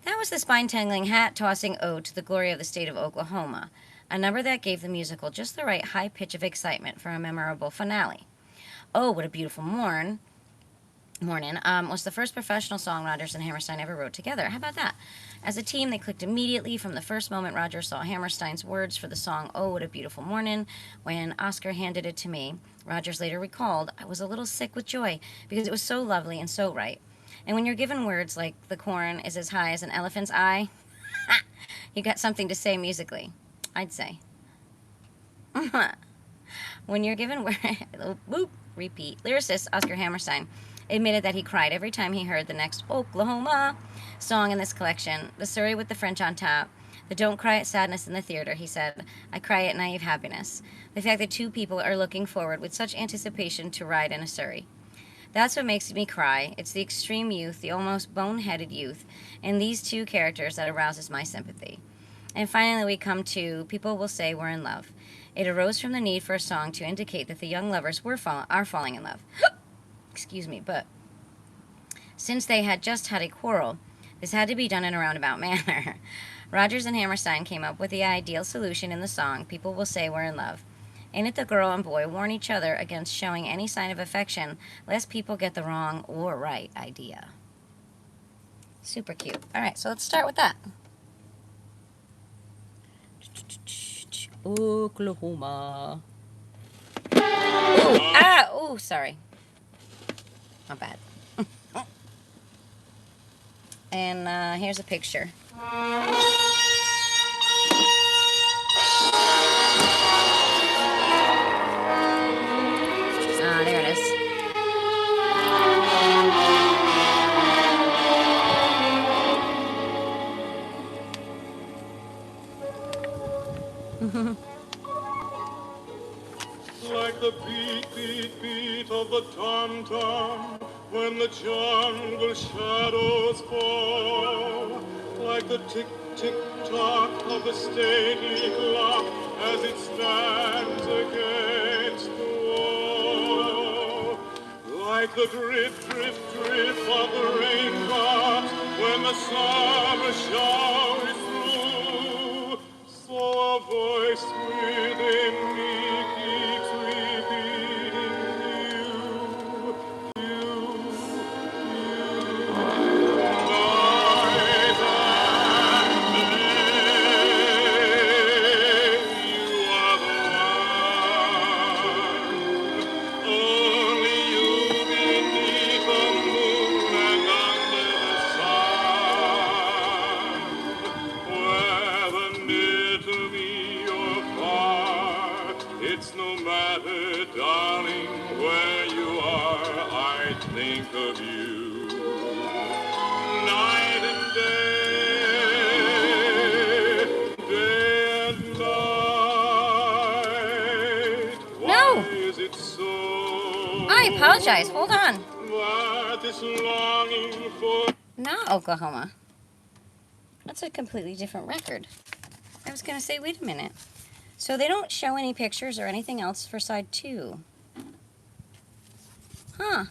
That was the spine-tingling, hat-tossing ode to the glory of the state of Oklahoma, a number that gave the musical just the right high pitch of excitement for a memorable finale. Oh, What a Beautiful Morning was the first professional song Rodgers and Hammerstein ever wrote together. How about that? As a team, they clicked immediately from the first moment Rodgers saw Hammerstein's words for the song Oh, What a Beautiful Morning. When Oscar handed it to me, Rodgers later recalled, I was a little sick with joy because it was so lovely and so right. And when you're given words like the corn is as high as an elephant's eye, you got something to say musically, I'd say. When you're given words, whoop, repeat. Lyricist Oscar Hammerstein admitted that he cried every time he heard the next Oklahoma song in this collection. The Surrey with the French on top. The Don't Cry at Sadness in the Theater, he said. I cry at naive happiness. The fact that two people are looking forward with such anticipation to ride in a Surrey. That's what makes me cry. It's the extreme youth, the almost boneheaded youth, in these two characters that arouses my sympathy. And finally we come to People Will Say We're in Love. It arose from the need for a song to indicate that the young lovers are falling in love. Excuse me, but since they had just had a quarrel, this had to be done in a roundabout manner. Rodgers and Hammerstein came up with the ideal solution in the song, People Will Say We're in Love. In it, the girl and boy warn each other against showing any sign of affection, lest people get the wrong or right idea. Super cute. All right, so let's start with that. Oklahoma. Ooh, sorry. Not bad. And here's a picture. There it is. Like the beat, beat, beat of the tom-tom when the jungle shadows fall. Like the tick, tick, tock of the stately clock as it stands against the wall. Like the drip, drip, drip of the raindrops when the summer shower is through. So a voice within me keeps repeating you, you, night and day. You are the one, only you beneath the moon and under the sun. Whether near to me or far, it's no matter, darling, where you are, I think of you. Night and day, day and night. No. Why is it so? I apologize. Hold on. That this longing for Not Oklahoma. That's a completely different record. I was going to say, wait a minute. So they don't show any pictures or anything else for side 2. Huh.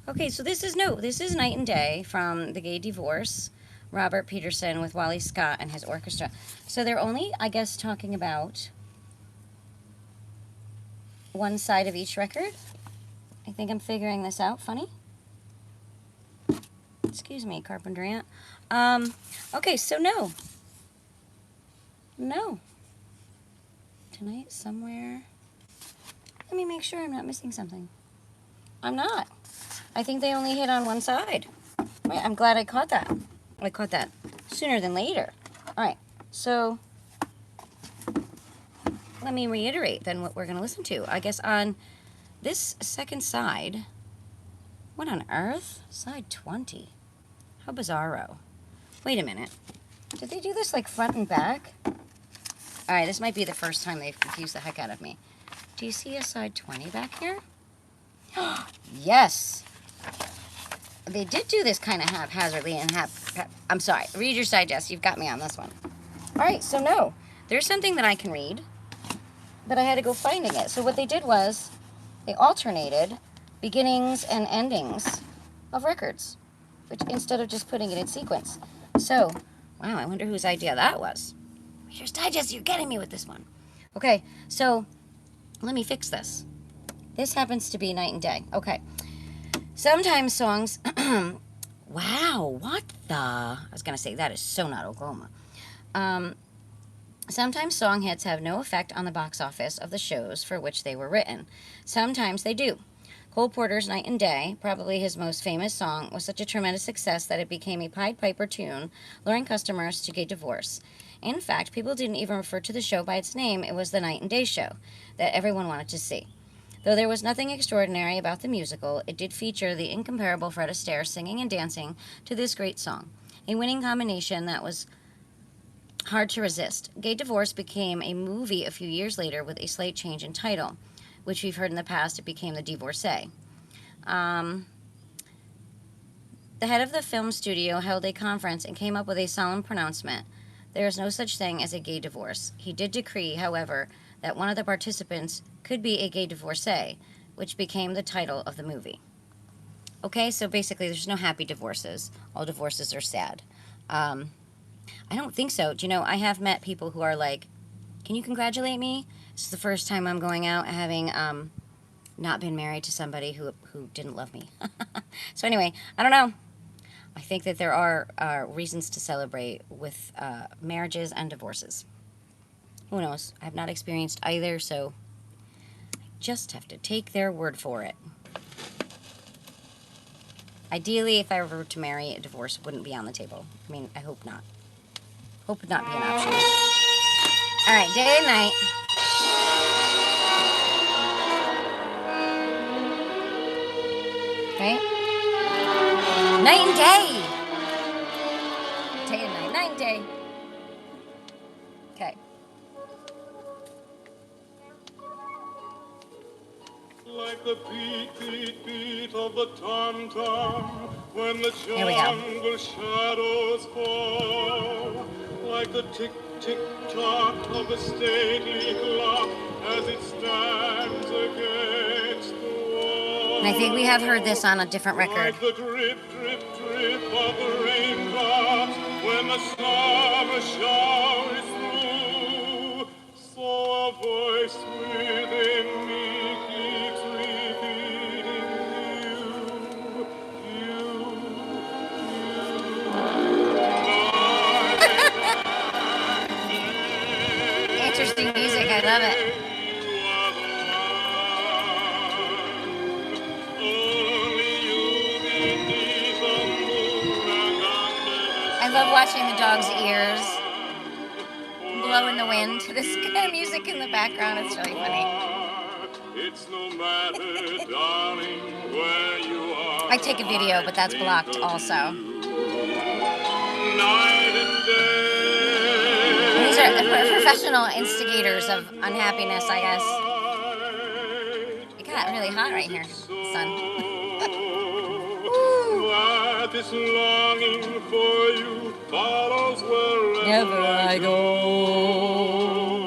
Okay, so this is Night and Day from The Gay Divorce. Robert Peterson with Wally Scott and his orchestra. So they're only, I guess, talking about one side of each record. I think I'm figuring this out. Funny. Excuse me, Carpenter Aunt. Okay, so no. No. Tonight somewhere. Let me make sure I'm not missing something. I'm not. I think they only hit on one side. Right, I'm glad I caught that. I caught that sooner than later. All right, so let me reiterate then what we're going to listen to. I guess on this second side, what on earth? Side 20. How bizarro. Wait a minute. Did they do this like front and back? All right, this might be the first time they've confused the heck out of me. Do you see a side 20 back here? Yes. They did do this kind of haphazardly and I'm sorry. Reader's Digest. You've got me on this one. All right, so no. There's something that I can read, but I had to go finding it. So what they did was they alternated beginnings and endings of records, which instead of just putting it in sequence. So, wow, I wonder whose idea that was. Reader's Digest, you're getting me with this one. Okay, so let me fix this. This happens to be Night and Day. Okay. Sometimes songs... wow, what the... I was going to say, that is so not Oklahoma. Sometimes song hits have no effect on the box office of the shows for which they were written. Sometimes they do. Cole Porter's Night and Day, probably his most famous song, was such a tremendous success that it became a Pied Piper tune, luring customers to Gay Divorce. In fact, people didn't even refer to the show by its name. It was the Night and Day show that everyone wanted to see. Though there was nothing extraordinary about the musical, it did feature the incomparable Fred Astaire singing and dancing to this great song, a winning combination that was hard to resist. Gay Divorce became a movie a few years later with a slight change in title, which we've heard in the past. It became The Divorcee. The head of the film studio held a conference and came up with a solemn pronouncement. There is no such thing as a gay divorce. He did decree, however, that one of the participants could be a gay divorcee, which became the title of the movie. Okay, so basically there's no happy divorces. All divorces are sad. I don't think so. Do you know, I have met people who are like, can you congratulate me? This is the first time I'm going out having not been married to somebody who didn't love me. So anyway, I don't know. I think that there are reasons to celebrate with marriages and divorces. Who knows? I have not experienced either, so I just have to take their word for it. Ideally, if I were to marry, a divorce wouldn't be on the table. I mean, I hope not. Hope would not be an option. All right, day and night. Right? Night and day. Day and night. Night and day. Okay. Like the beat, beat, beat of the tom-tom when the Here we go. jungle shadows fall. Like the tick, tick, tock of a stately clock as it stands against the wall. And I think we have heard this on a different record. Like the drip, drip, drip of the raindrops when the summer shower is through. So a voice within me keeps repeating Interesting music. I love it. I love watching the dog's ears blow in the wind to this kind of music in the background. It's really funny. It's no matter, darling, where you are. I take a video, but that's blocked also. Night and day. These are professional instigators of unhappiness, I guess. It got really hot right here, sun. This longing for you follows wherever I go.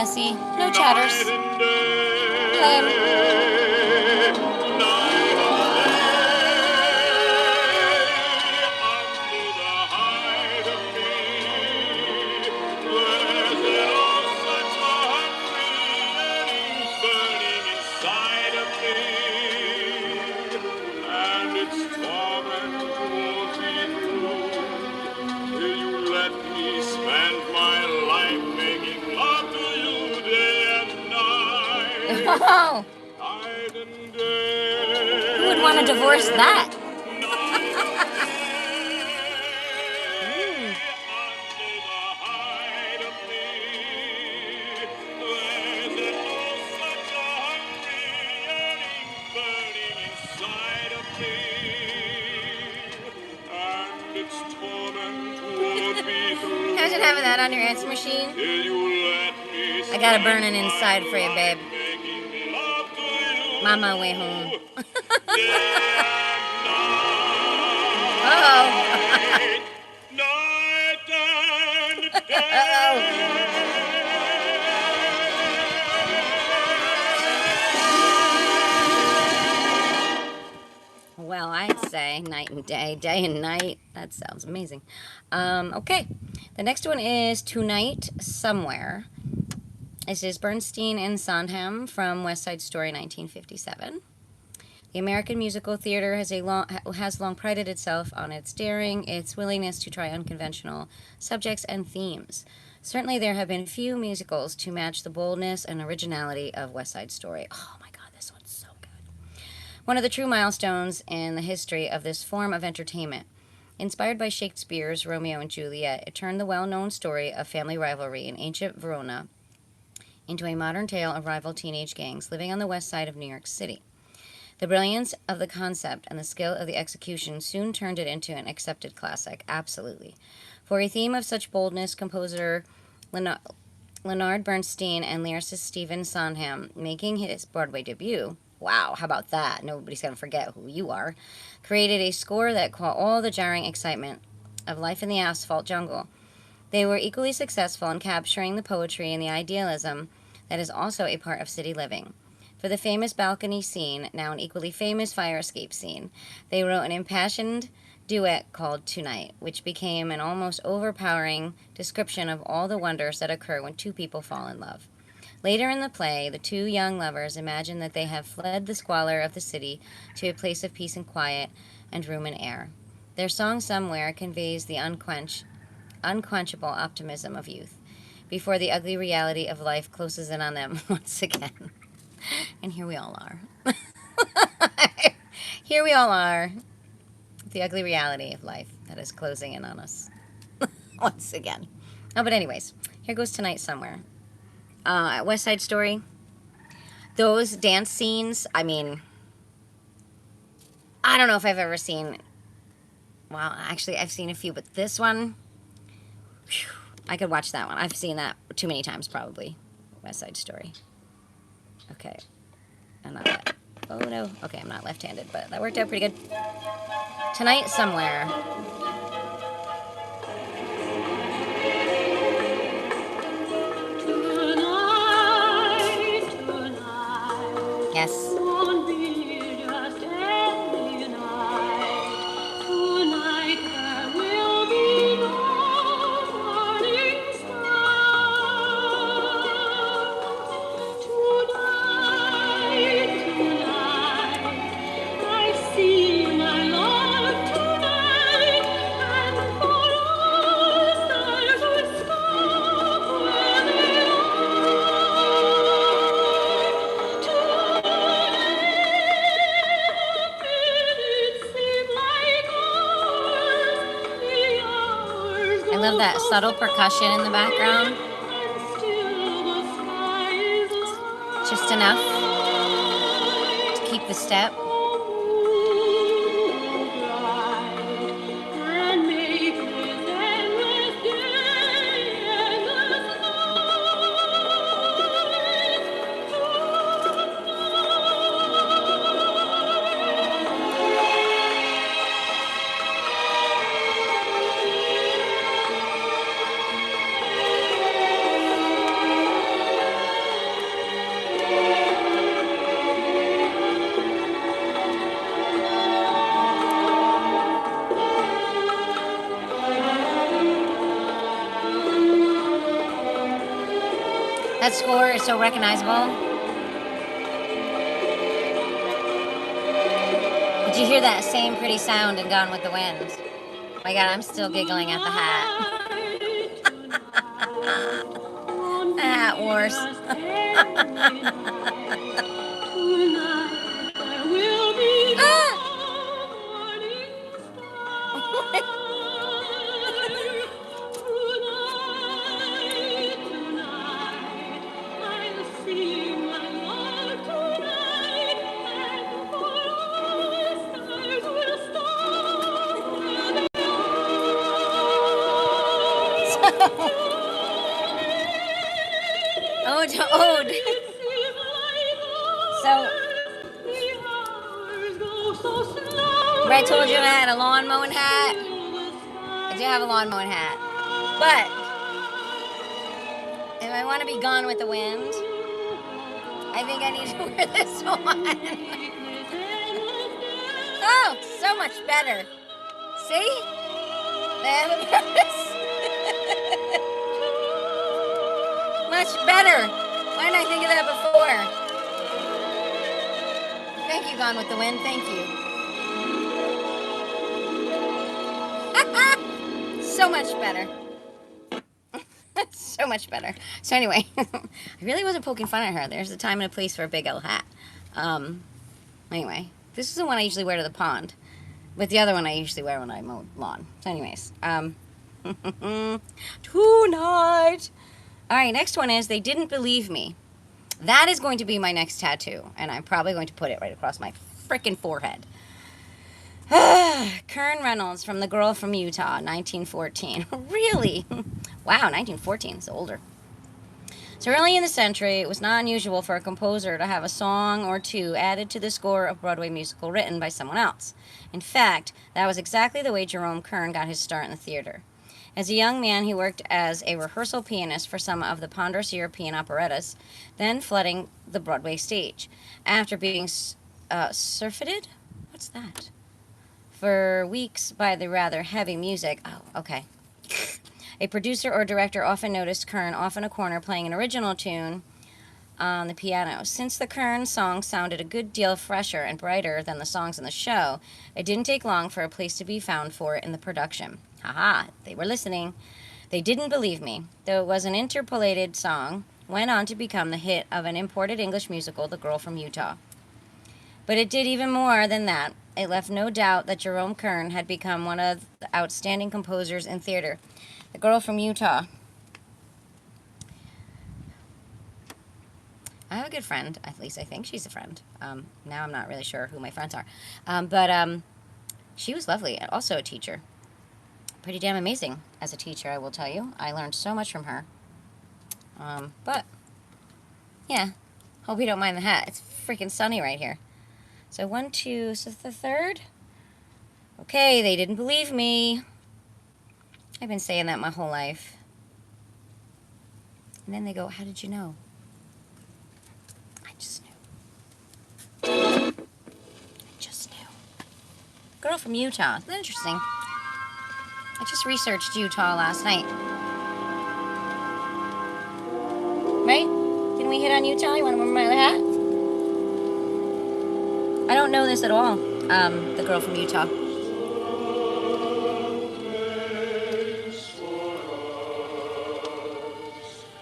messy. No chatters. Oh, who would want to divorce that? Imagine having that on your answer machine. I got a burning inside for you, babe. I'm on my way home. Uh-oh. Well, I'd say night and day, day and night. That sounds amazing. Okay, the next one is Tonight Somewhere. This is Bernstein and Sondheim from West Side Story, 1957. The American musical theater has long prided itself on its daring, its willingness to try unconventional subjects and themes. Certainly there have been few musicals to match the boldness and originality of West Side Story. Oh my God, this one's so good. One of the true milestones in the history of this form of entertainment. Inspired by Shakespeare's Romeo and Juliet, it turned the well-known story of family rivalry in ancient Verona into a modern tale of rival teenage gangs living on the west side of New York City. The brilliance of the concept and the skill of the execution soon turned it into an accepted classic, absolutely. For a theme of such boldness, composer Leonard Bernstein and lyricist Stephen Sondheim, making his Broadway debut, wow, how about that? Nobody's going to forget who you are, created a score that caught all the jarring excitement of life in the asphalt jungle. They were equally successful in capturing the poetry and the idealism that is also a part of city living. For the famous balcony scene, now an equally famous fire escape scene, they wrote an impassioned duet called Tonight, which became an almost overpowering description of all the wonders that occur when two people fall in love. Later in the play, the two young lovers imagine that they have fled the squalor of the city to a place of peace and quiet and room and air. Their song Somewhere conveys the unquenchable optimism of youth before the ugly reality of life closes in on them once again. And here we all are. Here we all are. The ugly reality of life that is closing in on us once again. Oh, but anyways, here goes Tonight Somewhere. At West Side Story, those dance scenes, I mean, I don't know if I've ever seen, well, actually, I've seen a few, but this one, whew, I could watch that one. I've seen that too many times, probably. West Side Story. Okay. I'm not oh, no. Okay, I'm not left-handed, but that worked out pretty good. Tonight Somewhere. Tonight, Yes. won't be just any night. Tonight there will be no morning stars. Tonight, I see my love tonight, and for all stars would stop where they I love that subtle percussion in the background. Just enough to keep the step. That score is so recognizable. Did you hear that same pretty sound in Gone with the Wind? Oh my God, I'm still giggling at the hat. The hat wars. Ode to ode. So, remember I told you I had a lawn mowing hat? I do have a lawn mowing hat. But, if I want to be gone with the wind, I think I need to wear this one. Oh, so much better. See? They have a purpose. Much better. Why didn't I think of that before? Thank you, Gone with the Wind. Thank you. So much better. So much better. So anyway, I really wasn't poking fun at her. There's a time and a place for a big old hat. Anyway, this is the one I usually wear to the pond. But the other one I usually wear when I mow lawn. So anyways, tonight. All right, next one is They Didn't Believe Me. That is going to be my next tattoo, and I'm probably going to put it right across my frickin' forehead. Kern Reynolds from The Girl from Utah, 1914. Really? Wow, 1914 is older. So early in the century, it was not unusual for a composer to have a song or two added to the score of a Broadway musical written by someone else. In fact, that was exactly the way Jerome Kern got his start in the theater. As a young man, he worked as a rehearsal pianist for some of the ponderous European operettas, then flooding the Broadway stage. After being surfeited? What's that? For weeks by the rather heavy music. Oh, okay. A producer or director often noticed Kern off in a corner playing an original tune on the piano. Since the Kern song sounded a good deal fresher and brighter than the songs in the show, it didn't take long for a place to be found for it in the production. Haha, they were listening. They Didn't Believe Me, though it was an interpolated song, went on to become the hit of an imported English musical, The Girl from Utah. But it did even more than that. It left no doubt that Jerome Kern had become one of the outstanding composers in theater. The Girl from Utah. I have a good friend, at least I think she's a friend. Now I'm not really sure who my friends are. But she was lovely, also a teacher. Pretty damn amazing as a teacher, I will tell you. I learned so much from her. But, yeah, hope you don't mind the hat. It's freaking sunny right here. So 1, 2, so the third? Okay, They Didn't Believe Me. I've been saying that my whole life. And then they go, how did you know? I just knew. I just knew. Girl from Utah. Isn't that interesting? I just researched Utah last night. Right? Didn't we hit on Utah? You want to remember my other hat? I don't know this at all. The Girl from Utah.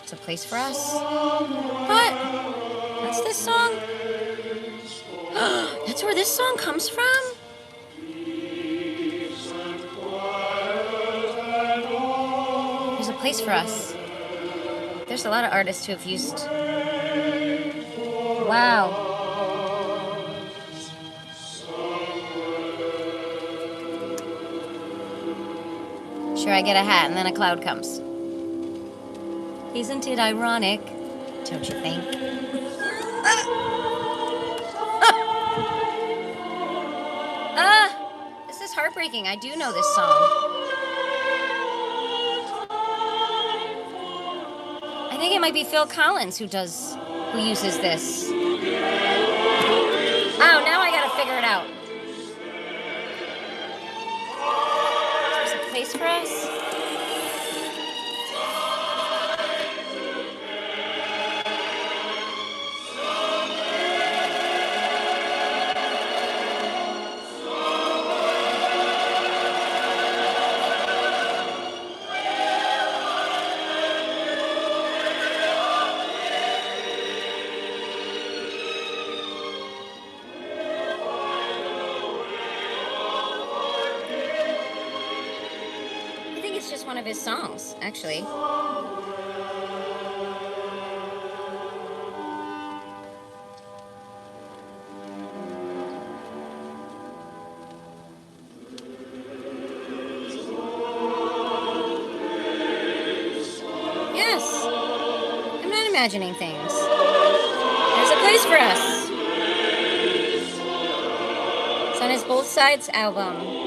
It's a Place for Us. What? What's this song? That's where this song comes from? There's a Place for Us. There's a lot of artists who have used... Wow. Sure, I get a hat and then a cloud comes. Isn't it ironic? Don't you think? This is heartbreaking. I do know this song. I think it might be Phil Collins who uses this. Oh, now I gotta figure it out. There's a Place for Us. of his songs, actually. Yes, I'm not imagining things. There's a place for us. It's on his Both Sides album.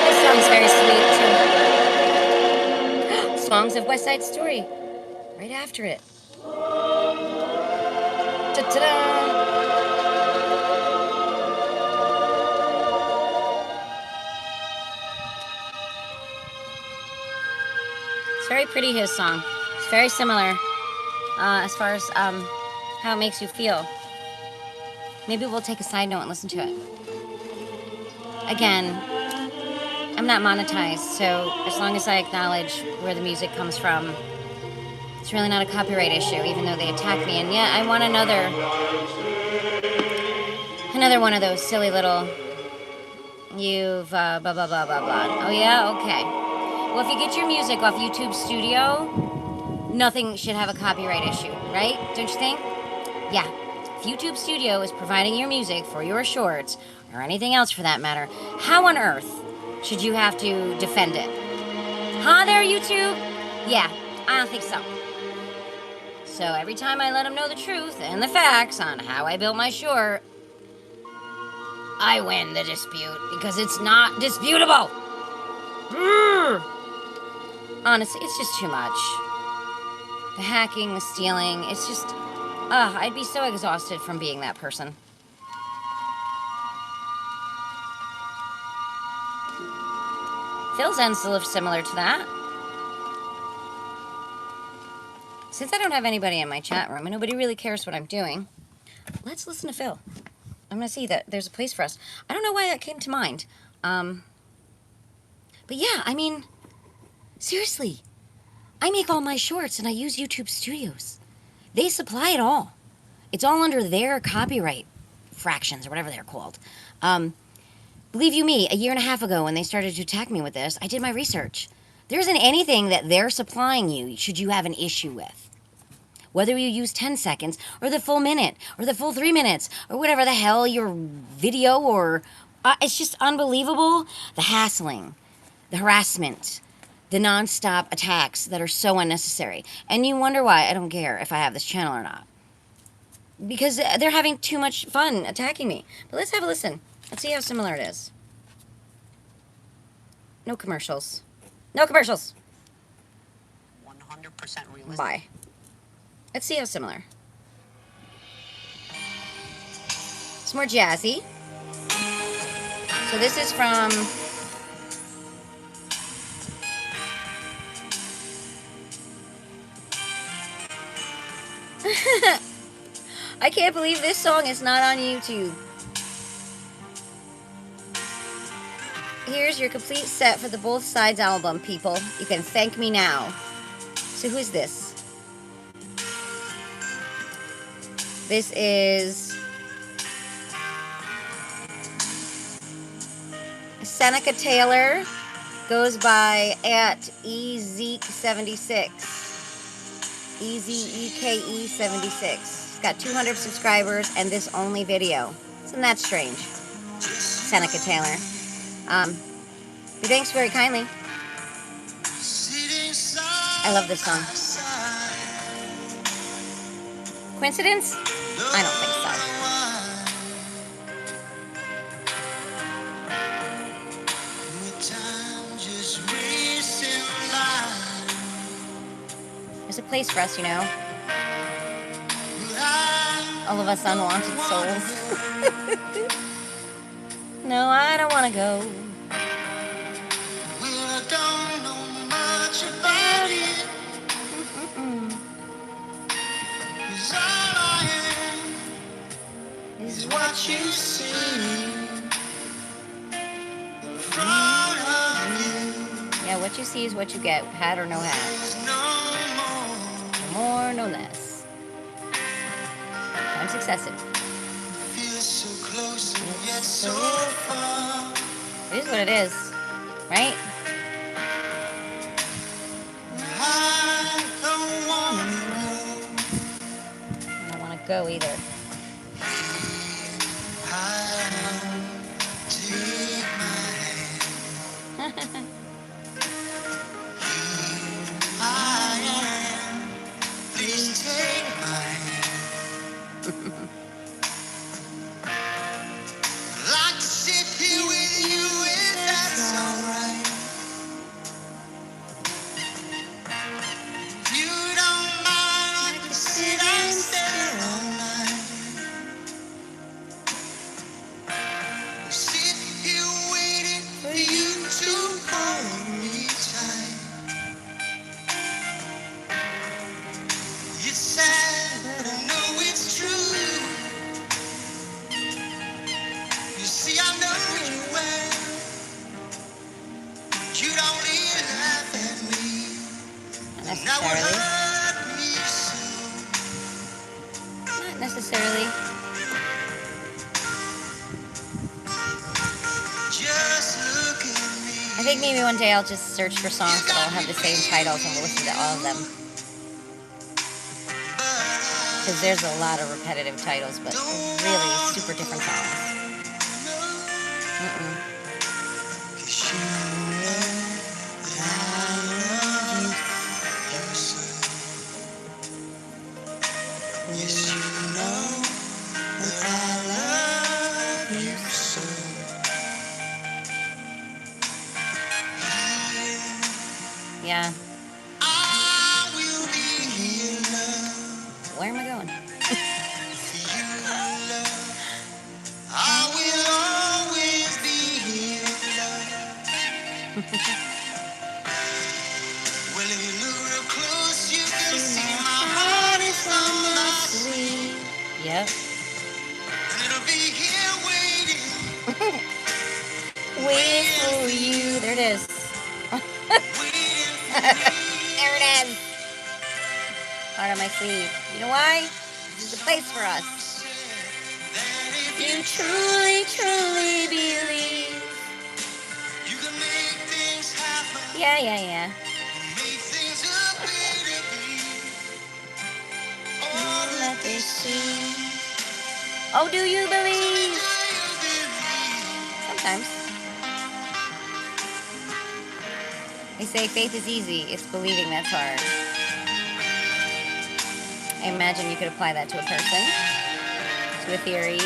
This song's very sweet, too. Songs of West Side Story. Right after it. Ta-da! It's very pretty, his song. It's very similar as far as how it makes you feel. Maybe we'll take a side note and listen to it. Again, I'm not monetized, so as long as I acknowledge where the music comes from, it's really not a copyright issue, even though they attack me. And yeah, I want another one of those silly little, you've blah, blah, blah, blah, blah. Oh yeah? Okay. Well, if you get your music off YouTube Studio, nothing should have a copyright issue, right? Don't you think? Yeah. If YouTube Studio is providing your music for your shorts, or anything else for that matter, how on earth should you have to defend it? Huh there, YouTube? Yeah, I don't think so. So every time I let them know the truth and the facts on how I built my short, I win the dispute because it's not disputable. Honestly, it's just too much. The hacking, the stealing, it's just... I'd be so exhausted from being that person. Phil's ends live similar to that. Since I don't have anybody in my chat room and nobody really cares what I'm doing, let's listen to Phil. I'm going to see that there's a place for us. I don't know why that came to mind. But yeah, I mean, seriously, I make all my shorts and I use YouTube Studios. They supply it all. It's all under their copyright fractions or whatever they're called. Believe you me, a year and a half ago when they started to attack me with this, I did my research. There isn't anything that they're supplying you should you have an issue with. Whether you use 10 seconds or the full minute or the full 3 minutes or whatever the hell your video or... it's just unbelievable. The hassling, the harassment, the nonstop attacks that are so unnecessary. And you wonder why I don't care if I have this channel or not. Because they're having too much fun attacking me. But let's have a listen. Let's see how similar it is. No commercials. No commercials. 100% realistic. Bye. Let's see how similar. It's more jazzy. So this is from... I can't believe this song is not on YouTube. Here's your complete set for the Both Sides album, people. You can thank me now. So who is this? This is Seneca Taylor. Goes by at Ezeek76. EZEKE76. He's got 200 subscribers and this only video. Isn't that strange? Seneca Taylor. Thanks very kindly. I love this song. Coincidence? I don't think so. There's a place for us, you know. All of us unwanted souls. No, I don't want to go. Well, I don't know much about it. 'Cause all I am is what you see. see is what you get, hat or no hat. No more, no less. Time's excessive. Feel so close and yet so far. It is what it is, right? I don't wanna I don't want to go either. take my hand. I am. Please take my hand. I'd like to sit here with you if that's alright. If you don't mind, I can sit and stare all night. We'll sit here waiting for you to hold me tight. It's sad, but I know it's true. You see, I know you well. You don't even laugh at me. Not That would necessarily. hurt me so. Not necessarily. Just look at me. I think maybe one day I'll just search for songs that all have the same titles and we'll listen to all of them. Because there's a lot of repetitive titles, but really super different songs. Mm-mm. Yes, you know that I love you so. Yeah. I will be here, love, Where am I going? for you, love. I will always be here, love. Well, if you look real close, you can see my heart is on my sleeve. Yep. And it'll be here waiting. Wait for you. There it is. There it is. Heart on my sleeve. You know why? This is the place for us. You truly, truly believe. You can make things happen, Yeah, yeah, yeah. make things appear to be all that they seem. Oh, do you believe? Do you believe? Sometimes. They say faith is easy. It's believing that's hard. I imagine you could apply that to a person, to a theory,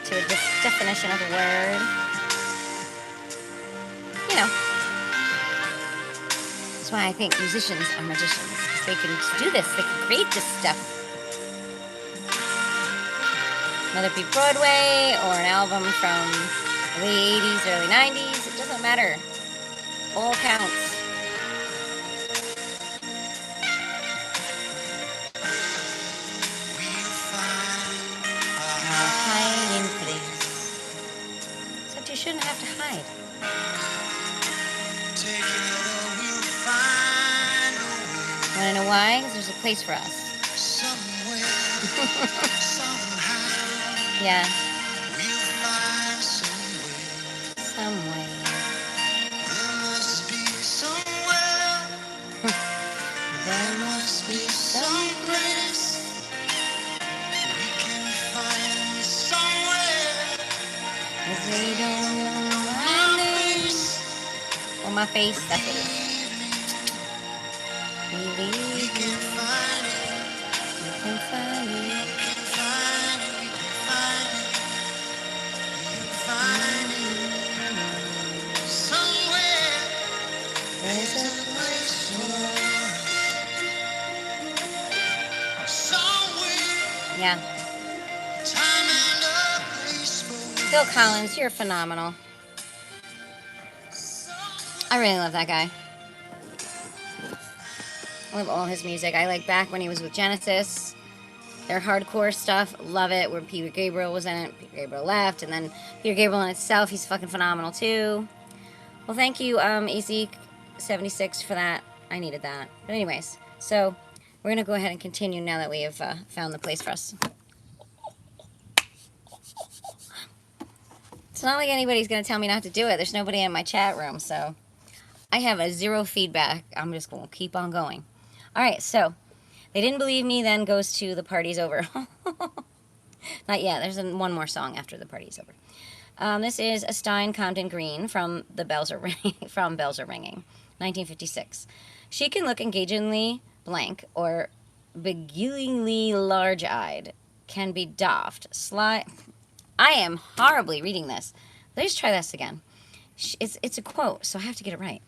to a definition of a word. You know. That's why I think musicians are magicians. 'Cause they can do this. They can create this stuff. Whether it be Broadway or an album from the late 80s, early 90s, it doesn't matter. All counts. We'll find A hiding place. Except you shouldn't have to hide. together, we'll find a way. Wanna know why? Because there's a place for us. Somewhere, somehow, Yeah, we'll find some way. some way. There must be somewhere, there must be some place we can find somewhere. 'Cause they don't know my name. Or my face, that's what it is. Believe We can find it, you can find it. we can find it, we can find it, we can find it somewhere. There's There's a a place for us. Somewhere, yeah. time and a place for Phil Collins, you're phenomenal. I really love that guy. I love all his music. I like back when he was with Genesis. Their hardcore stuff, love it. Where Peter Gabriel was in it. Peter Gabriel left, and then Peter Gabriel in itself, he's fucking phenomenal too. Well, thank you, EC76 for that. I needed that. But anyways, so we're going to go ahead and continue now that we have found the place for us. It's not like anybody's going to tell me not to do it. There's nobody in my chat room, so I have a zero feedback. I'm just going to keep on going. All right, so They Didn't Believe Me then goes to The Party's Over. Not yet. There's one more song after The Party's Over. This is a Stein Compton Green from Bells Are Ringing, 1956. She can look engagingly blank or beguilingly large-eyed, can be doffed, sly... I am horribly reading this. Let's try this again. It's a quote, so I have to get it right.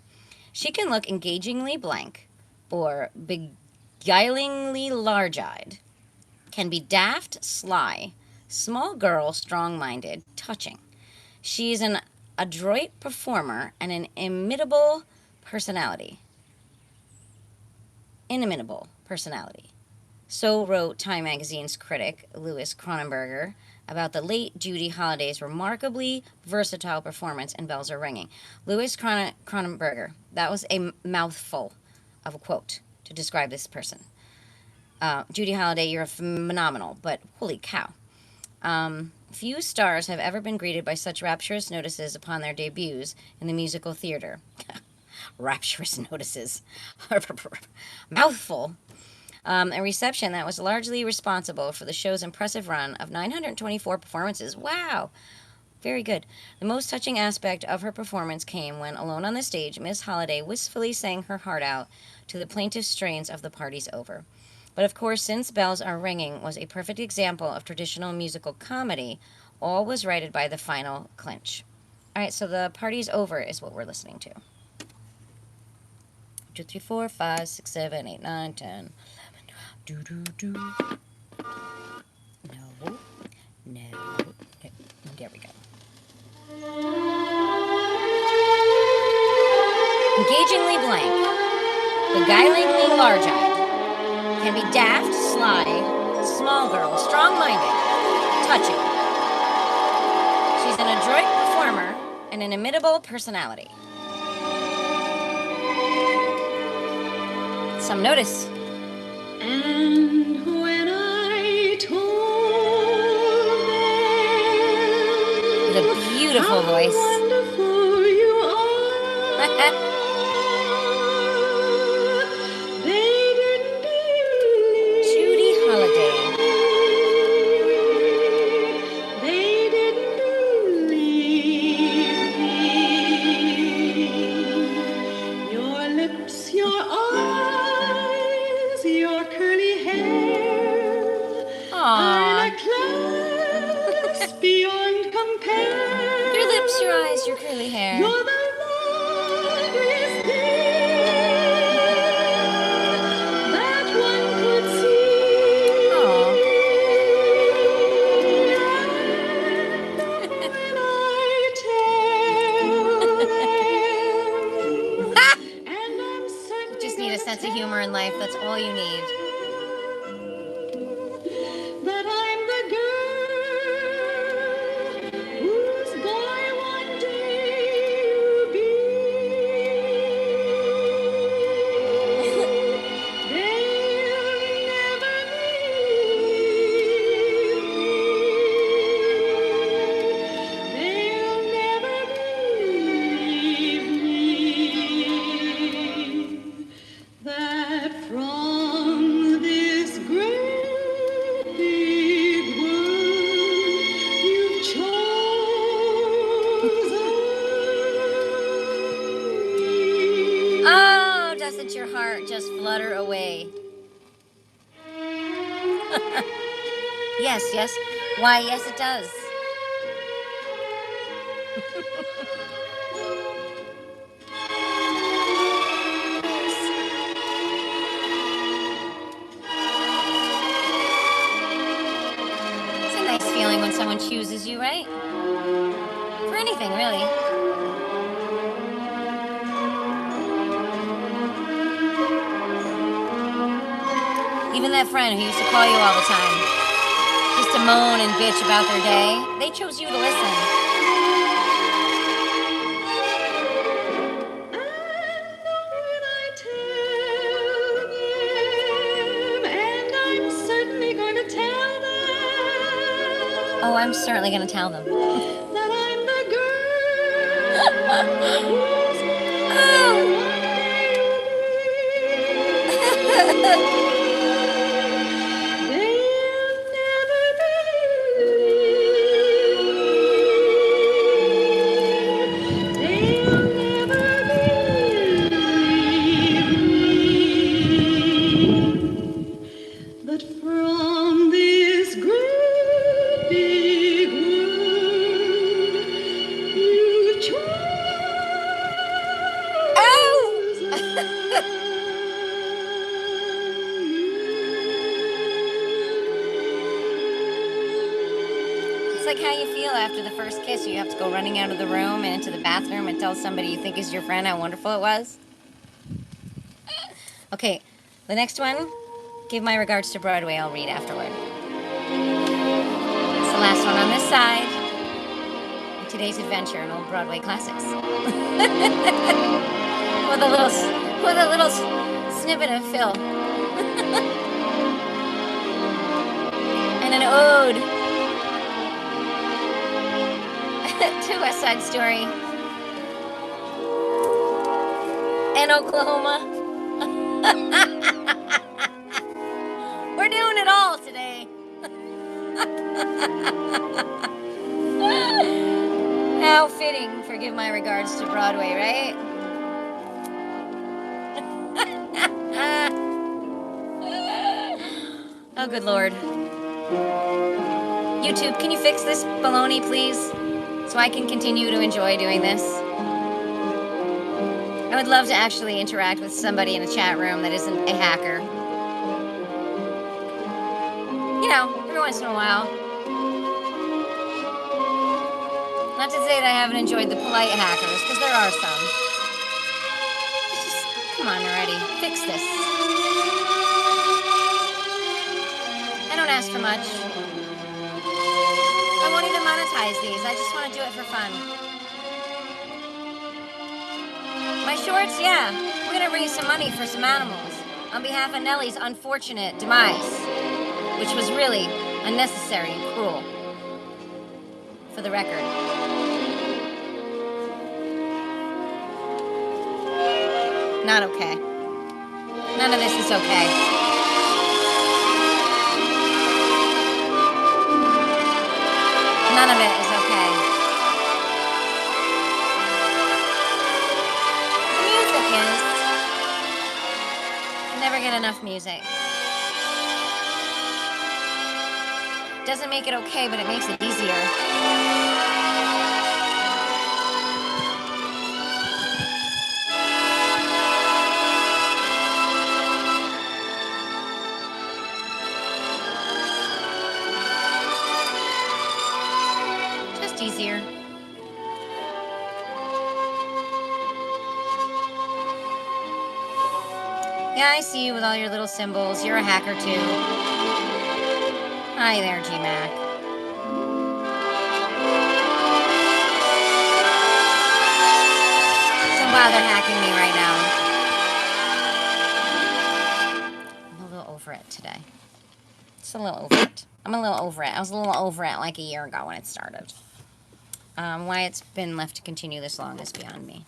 She can look engagingly blank or beguilingly large-eyed, can be daft, sly, small girl, strong-minded, touching. She's an adroit performer and an inimitable personality. Inimitable personality. So wrote Time magazine's critic, Louis Cronenberger, about the late Judy Holliday's remarkably versatile performance in Bells Are Ringing. Louis Cronenberger. That was a mouthful of a quote to describe this person. Judy Holliday, you're phenomenal, but holy cow. Few stars have ever been greeted by such rapturous notices upon their debuts in the musical theater. Rapturous notices. Mouthful. A reception that was largely responsible for the show's impressive run of 924 performances. Wow! Very good. The most touching aspect of her performance came when, alone on the stage, Miss Holliday wistfully sang her heart out to the plaintive strains of The Party's Over. But of course, since Bells Are Ringing was a perfect example of traditional musical comedy, all was righted by the final clinch. All right, so The Party's Over is what we're listening to. 2, 3, 4, 5, 6, 7, 8, 9, 10... Do, do, do. No. There we go. Engagingly blank. Beguilingly large-eyed. Can be daft, sly, small girl, strong-minded, touching. She's an adroit performer and an inimitable personality. Some notice. And when I told them With a beautiful voice. how wonderful you are, they didn't believe. Judy Holliday. They didn't believe me. Your lips, your eyes, your curly hair are in a class beyond compare. Your lips, your eyes, your curly hair. You're the loveliest thing that one could see. And when I tell them, and I'm certain Just need a sense of humor in life. That's all you need. that I'm the girl whose boy one day you'll be. They'll never leave me. They'll never leave me. That from this great big world you've chosen me. Oh, doesn't your heart just flutter away? Yes, yes. Why, yes, it does. It's a nice feeling when someone chooses you, right? For anything, really. Even that friend who used to call you all the time, just to moan and bitch about their day, they chose you to listen. Oh, I'm certainly going to tell them. that I'm the girl whose Oh! one day they'll never believe. They'll never believe. But from this great big world, you've Oh! It's like how you feel after the first kiss. You have to go running out of the room and into the bathroom and tell somebody you think is your friend how wonderful it was. Okay, the next one, give my regards to Broadway, I'll read afterward. It's the last one on this side. In today's adventure in old Broadway classics. with a little snippet of Phil. And an ode to West Side Story and Oklahoma. We're doing it all today. How fitting for give my regards to Broadway, right? Oh, good Lord. YouTube, can you fix this baloney, please? So I can continue to enjoy doing this. I would love to actually interact with somebody in a chat room that isn't a hacker. You know, every once in a while. Not to say that I haven't enjoyed the polite hackers, because there are some. It's just, come on already, fix this. I don't ask for much. I won't even monetize these, I just want to do it for fun. My shorts, yeah, we're going to raise some money for some animals on behalf of Nellie's unfortunate demise, which was really unnecessary and cruel, for the record. Not okay. None of this is okay. None of it is okay. The music is. I never get enough music. Doesn't make it okay, but it makes it easier. Just easier. Yeah, I see you with all your little symbols. You're a hacker too. Hi there, G-Mac. Don't bother hacking me right now. I'm a little over it today. Just a little over it. I'm a little over it. I was a little over it like a year ago when it started. Why it's been left to continue this long is beyond me.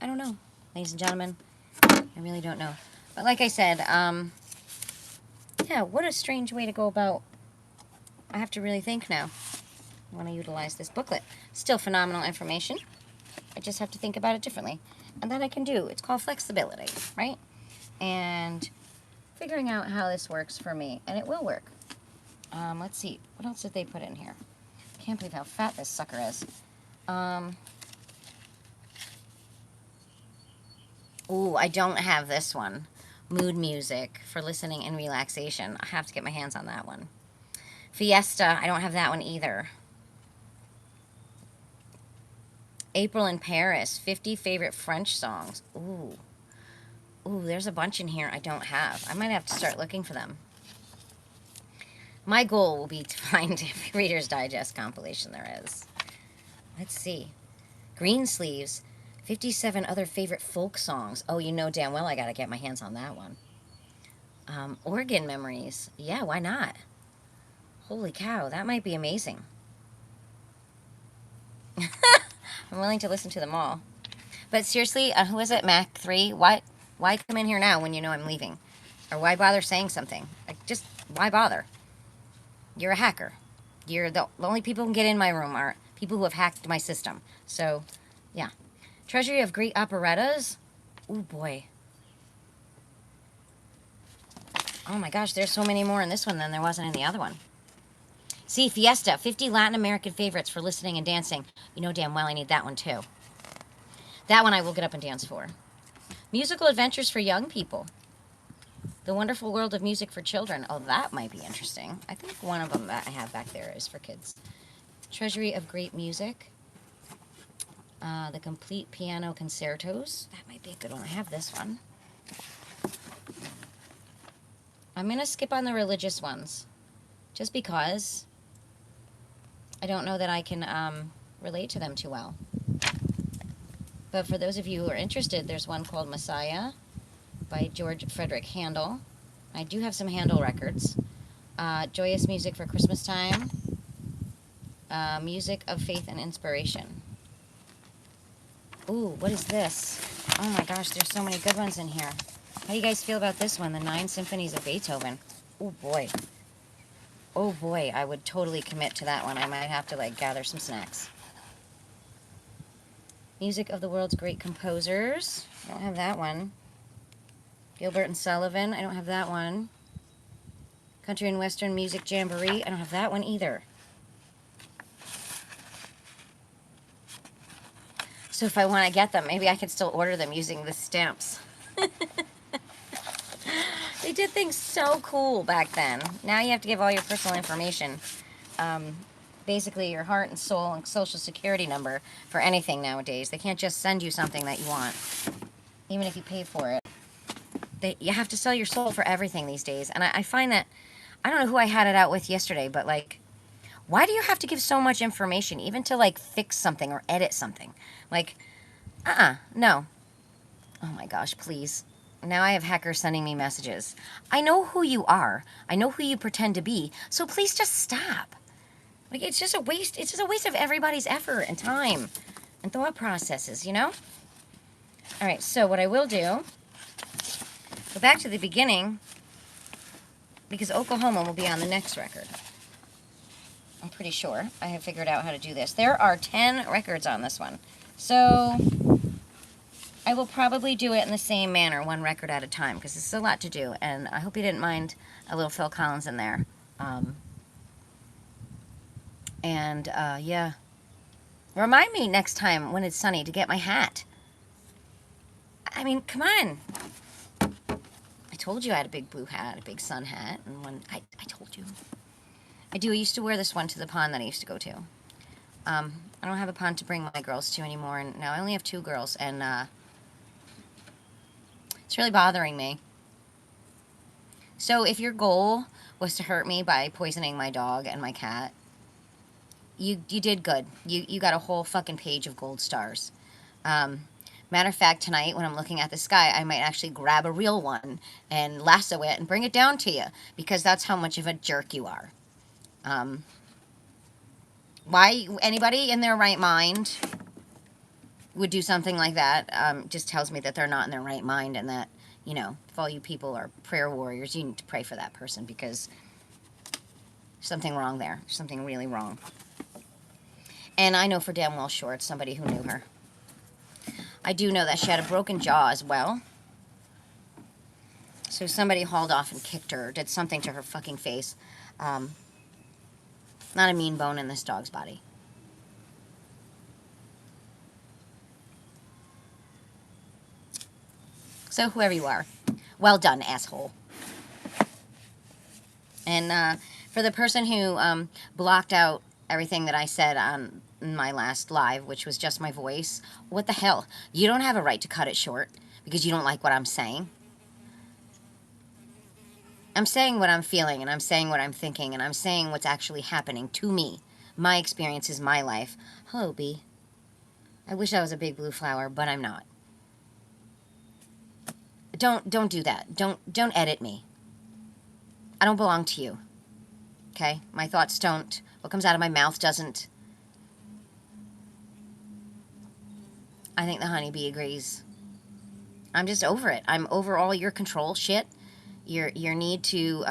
I don't know, ladies and gentlemen. I really don't know. But like I said, yeah, what a strange way to go about. I have to really think now. I want to utilize this booklet. Still phenomenal information. I just have to think about it differently. And that I can do. It's called flexibility, right? And figuring out how this works for me. And it will work. Let's see. What else did they put in here? I can't believe how fat this sucker is. Ooh, I don't have this one. Mood music for listening and relaxation. I have to get my hands on that one. Fiesta, I don't have that one either. April in Paris, 50 favorite French songs. Ooh. Ooh, there's a bunch in here I don't have. I might have to start looking for them. My goal will be to find every Reader's Digest compilation there is. Let's see. Greensleeves, 57 other favorite folk songs. Oh, you know damn well I gotta get my hands on that one. Organ memories. Yeah, why not? Holy cow, that might be amazing. I'm willing to listen to them all. But seriously, who is it, Mac 3? Why come in here now when you know I'm leaving? Or why bother saying something? Like, just, why bother? You're a hacker. The only people who can get in my room are people who have hacked my system. So, yeah. Treasury of Great Operettas? Ooh, boy. Oh my gosh, there's so many more in this one than there wasn't in the other one. See, Fiesta, 50 Latin American favorites for listening and dancing. You know damn well I need that one too. That one I will get up and dance for. Musical adventures for young people. The Wonderful World of Music for Children. Oh, that might be interesting. I think one of them that I have back there is for kids. Treasury of Great Music. The Complete Piano Concertos. That might be a good one. I have this one. I'm going to skip on the religious ones. Just because I don't know that I can relate to them too well. But for those of you who are interested, there's one called Messiah by George Frederick Handel. I do have some Handel records. Joyous Music for Christmas Time. Music of Faith and Inspiration. Ooh, what is this? Oh my gosh, there's so many good ones in here. How do you guys feel about this one? The 9 Symphonies of Beethoven. Oh boy. Oh boy, I would totally commit to that one. I might have to, like, gather some snacks. Music of the World's Great Composers. I don't have that one. Gilbert and Sullivan. I don't have that one. Country and Western Music Jamboree. I don't have that one either. So if I want to get them, maybe I can still order them using the stamps. They did things so cool back then. Now you have to give all your personal information. Basically your heart and soul and social security number for anything nowadays. They can't just send you something that you want, even if you pay for it. You have to sell your soul for everything these days. And I find that, I don't know who I had it out with yesterday, but like, why do you have to give so much information, even to like fix something or edit something? Like, no. Oh my gosh, please. Now I have hackers sending me messages. I know who you are. I know who you pretend to be. So please just stop. Like, it's just a waste. It's just a waste of everybody's effort and time and thought processes, you know? All right, so what I will do, go back to the beginning, because Oklahoma will be on the next record. I'm pretty sure I have figured out how to do this. There are 10 records on this one. So I will probably do it in the same manner, one record at a time, because it's a lot to do, and I hope you didn't mind a little Phil Collins in there. Yeah. Remind me next time when it's sunny to get my hat. I mean, come on. I told you I had a big blue hat, a big sun hat, and one, I told you. I do. I used to wear this one to the pond that I used to go to. I don't have a pond to bring my girls to anymore, and now I only have 2 girls, and it's really bothering me. So if your goal was to hurt me by poisoning my dog and my cat, you did good. You got a whole fucking page of gold stars. Matter of fact, tonight when I'm looking at the sky, I might actually grab a real one and lasso it and bring it down to you, because that's how much of a jerk you are. Why anybody in their right mind would do something like that just tells me that they're not in their right mind, and that, you know, if all you people are prayer warriors, you need to pray for that person, because there's something wrong there. There's something really wrong. And I know for damn well sure it's somebody who knew her. I do know that she had a broken jaw as well. So somebody hauled off and kicked her, or did something to her fucking face. Not a mean bone in this dog's body. So whoever you are, well done, asshole. And for the person who blocked out everything that I said on my last live, which was just my voice, what the hell? You don't have a right to cut it short because you don't like what I'm saying. I'm saying what I'm feeling, and I'm saying what I'm thinking, and I'm saying what's actually happening to me. My experiences, my life. Hello, bee. I wish I was a big blue flower, but I'm not. Don't do that. Don't edit me. I don't belong to you. Okay? My thoughts don't. What comes out of my mouth doesn't. I think the honeybee agrees. I'm just over it. I'm over all your control shit. Your need to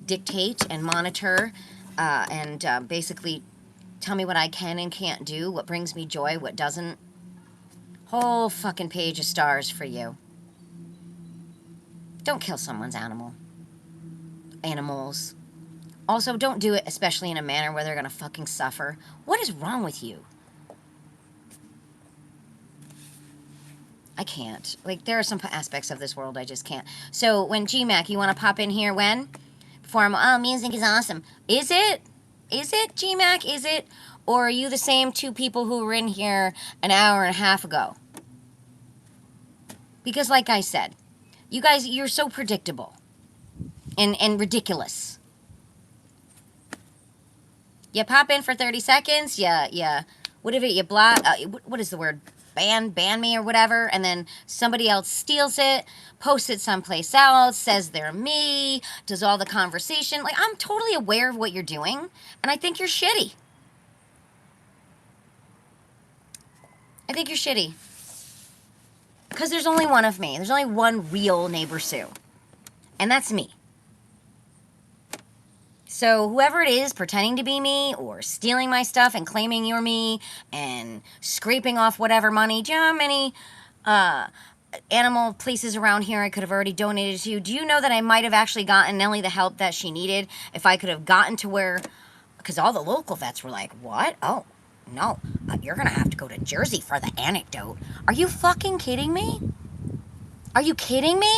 dictate and monitor and basically tell me what I can and can't do, what brings me joy, what doesn't. Whole fucking page of stars for you. Don't kill someone's animals. Also, don't do it, especially in a manner where they're gonna fucking suffer. What is wrong with you? I can't. Like, there are some aspects of this world I just can't. So, when GMAC, you want to pop in here when? Before I'm, oh, music is awesome. Is it? Is it, GMAC? Is it? Or are you the same two people who were in here an hour and a half ago? Because, like I said, you guys, you're so predictable and ridiculous. You pop in for 30 seconds, whatever, you block, what is the word? Ban me or whatever, and then somebody else steals it, posts it someplace else, says they're me, does all the conversation. Like, I'm totally aware of what you're doing, and I think you're shitty. I think you're shitty. Because there's only one of me. There's only one real Neighbor Sue. And that's me. So whoever it is pretending to be me or stealing my stuff and claiming you're me and scraping off whatever money, do you know how many animal places around here I could have already donated to? Do you know that I might have actually gotten Nellie the help that she needed if I could have gotten to where, because all the local vets were like, what? Oh, no, you're going to have to go to Jersey for the anecdote. Are you fucking kidding me? Are you kidding me?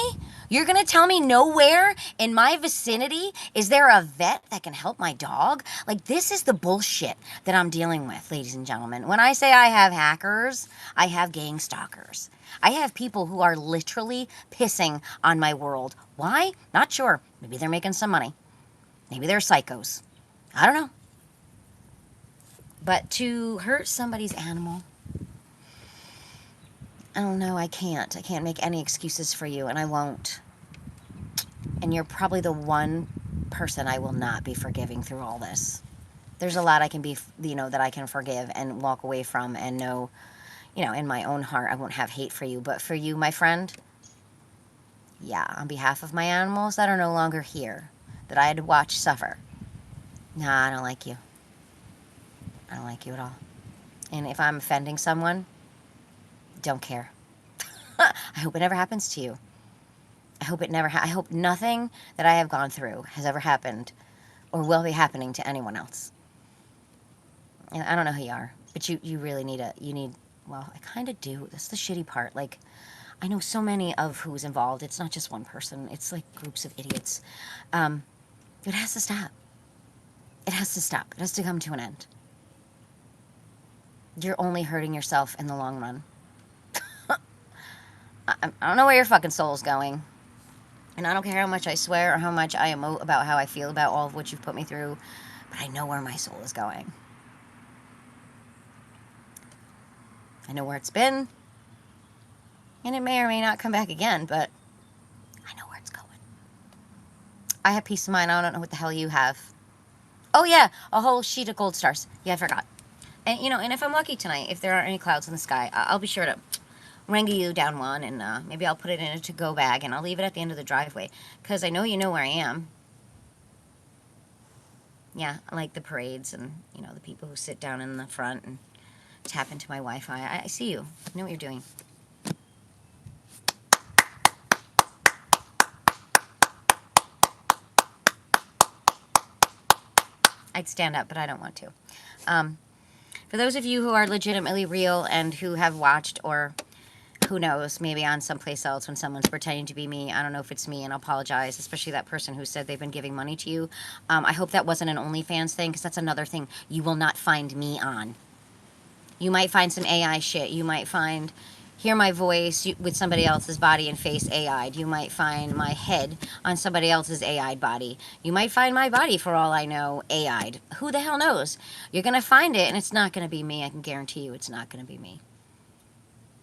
You're going to tell me nowhere in my vicinity is there a vet that can help my dog? Like, this is the bullshit that I'm dealing with, ladies and gentlemen. When I say I have hackers, I have gang stalkers. I have people who are literally pissing on my world. Why? Not sure. Maybe they're making some money. Maybe they're psychos. I don't know. But to hurt somebody's animal, I don't know, I can't. I can't make any excuses for you, and I won't. And you're probably the one person I will not be forgiving through all this. There's a lot I can be, that I can forgive and walk away from and know, in my own heart, I won't have hate for you. But for you, my friend, yeah, on behalf of my animals that are no longer here, that I had to watch suffer, nah, I don't like you. I don't like you at all. And if I'm offending someone, don't care. I hope it never happens to you. I hope it never. I hope nothing that I have gone through has ever happened, or will be happening to anyone else. And I don't know who you are, but you really need Well, I kind of do. That's the shitty part. Like, I know so many of who's involved. It's not just one person. It's like groups of idiots. It has to stop. It has to stop. It has to come to an end. You're only hurting yourself in the long run. I don't know where your fucking soul's going. And I don't care how much I swear or how much I emote about how I feel about all of what you've put me through, but I know where my soul is going. I know where it's been, and it may or may not come back again, but I know where it's going. I have peace of mind. I don't know what the hell you have. Oh yeah, a whole sheet of gold stars. Yeah, I forgot. And, and if I'm lucky tonight, if there aren't any clouds in the sky, I'll be sure to wrangle you down one, and maybe I'll put it in a to-go bag, and I'll leave it at the end of the driveway, because I know you know where I am. Yeah, I like the parades, and, the people who sit down in the front and tap into my Wi-Fi. I see you. I know what you're doing. I'd stand up, but I don't want to. For those of you who are legitimately real and who have watched, or who knows, maybe on someplace else when someone's pretending to be me, I don't know if it's me, and I'll apologize, especially that person who said they've been giving money to you. I hope that wasn't an OnlyFans thing, because that's another thing you will not find me on. You might find some AI shit. You might hear my voice with somebody else's body and face AI'd. You might find my head on somebody else's AI'd body. You might find my body, for all I know, AI'd. Who the hell knows? You're going to find it, and it's not going to be me. I can guarantee you it's not going to be me.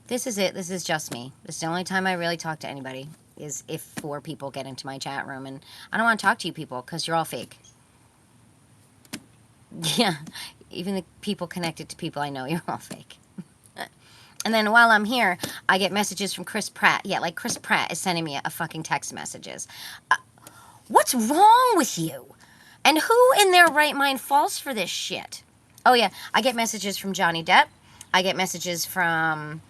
This is it. This is just me. This is the only time I really talk to anybody, is if 4 people get into my chat room. And I don't want to talk to you people, because you're all fake. Yeah, even the people connected to people I know, you're all fake. And then while I'm here, I get messages from Chris Pratt. Yeah, like Chris Pratt is sending me a fucking text messages. What's wrong with you? And who in their right mind falls for this shit? Oh yeah, I get messages from Johnny Depp. I get messages from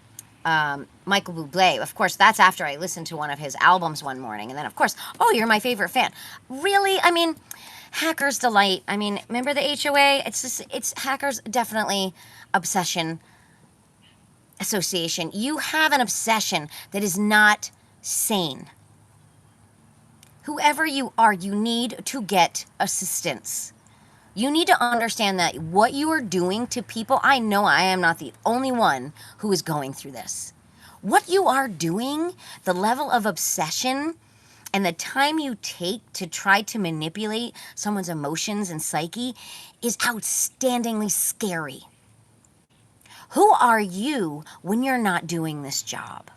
Michael Bublé. Of course, that's after I listened to one of his albums one morning. And then, of course, oh, you're my favorite fan. Really? I mean, Hacker's Delight. I mean, remember the HOA? It's Hacker's definitely obsession association. You have an obsession that is not sane. Whoever you are, you need to get assistance. You need to understand that what you are doing to people, I know I am not the only one who is going through this. What you are doing, the level of obsession, and the time you take to try to manipulate someone's emotions and psyche is outstandingly scary. Who are you when you're not doing this job?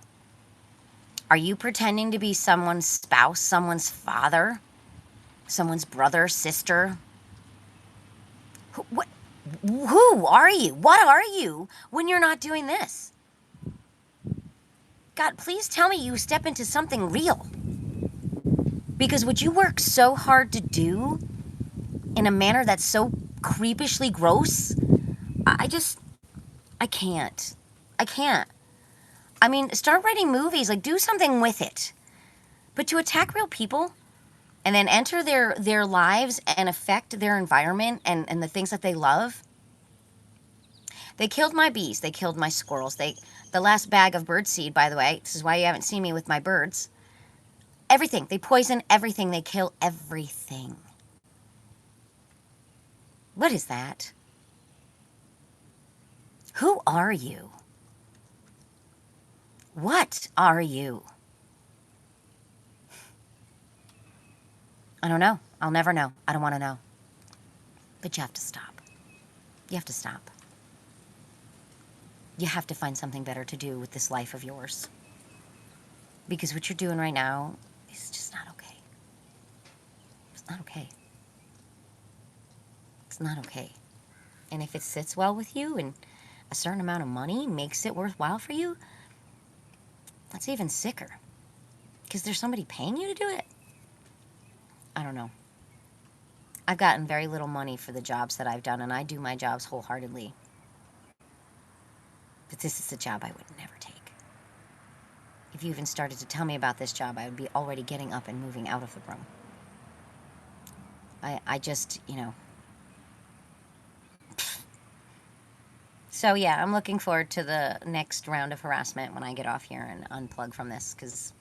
Are you pretending to be someone's spouse, someone's father, someone's brother, sister? Who are you? What are you when you're not doing this? God, please tell me you step into something real. Because what you work so hard to do in a manner that's so creepishly gross, I can't. I can't. I mean, start writing movies, like do something with it. But to attack real people and then enter their lives and affect their environment and the things that they love. They killed my bees. They killed my squirrels. The last bag of birdseed, by the way, this is why you haven't seen me with my birds. Everything. They poison everything. They kill everything. What is that? Who are you? What are you? I don't know. I'll never know. I don't want to know. But you have to stop. You have to stop. You have to find something better to do with this life of yours. Because what you're doing right now is just not okay. It's not okay. It's not okay. And if it sits well with you and a certain amount of money makes it worthwhile for you, that's even sicker. Because there's somebody paying you to do it? I don't know. I've gotten very little money for the jobs that I've done, and I do my jobs wholeheartedly. But this is a job I would never take. If you even started to tell me about this job, I would be already getting up and moving out of the room. I just, So yeah, I'm looking forward to the next round of harassment when I get off here and unplug from this, because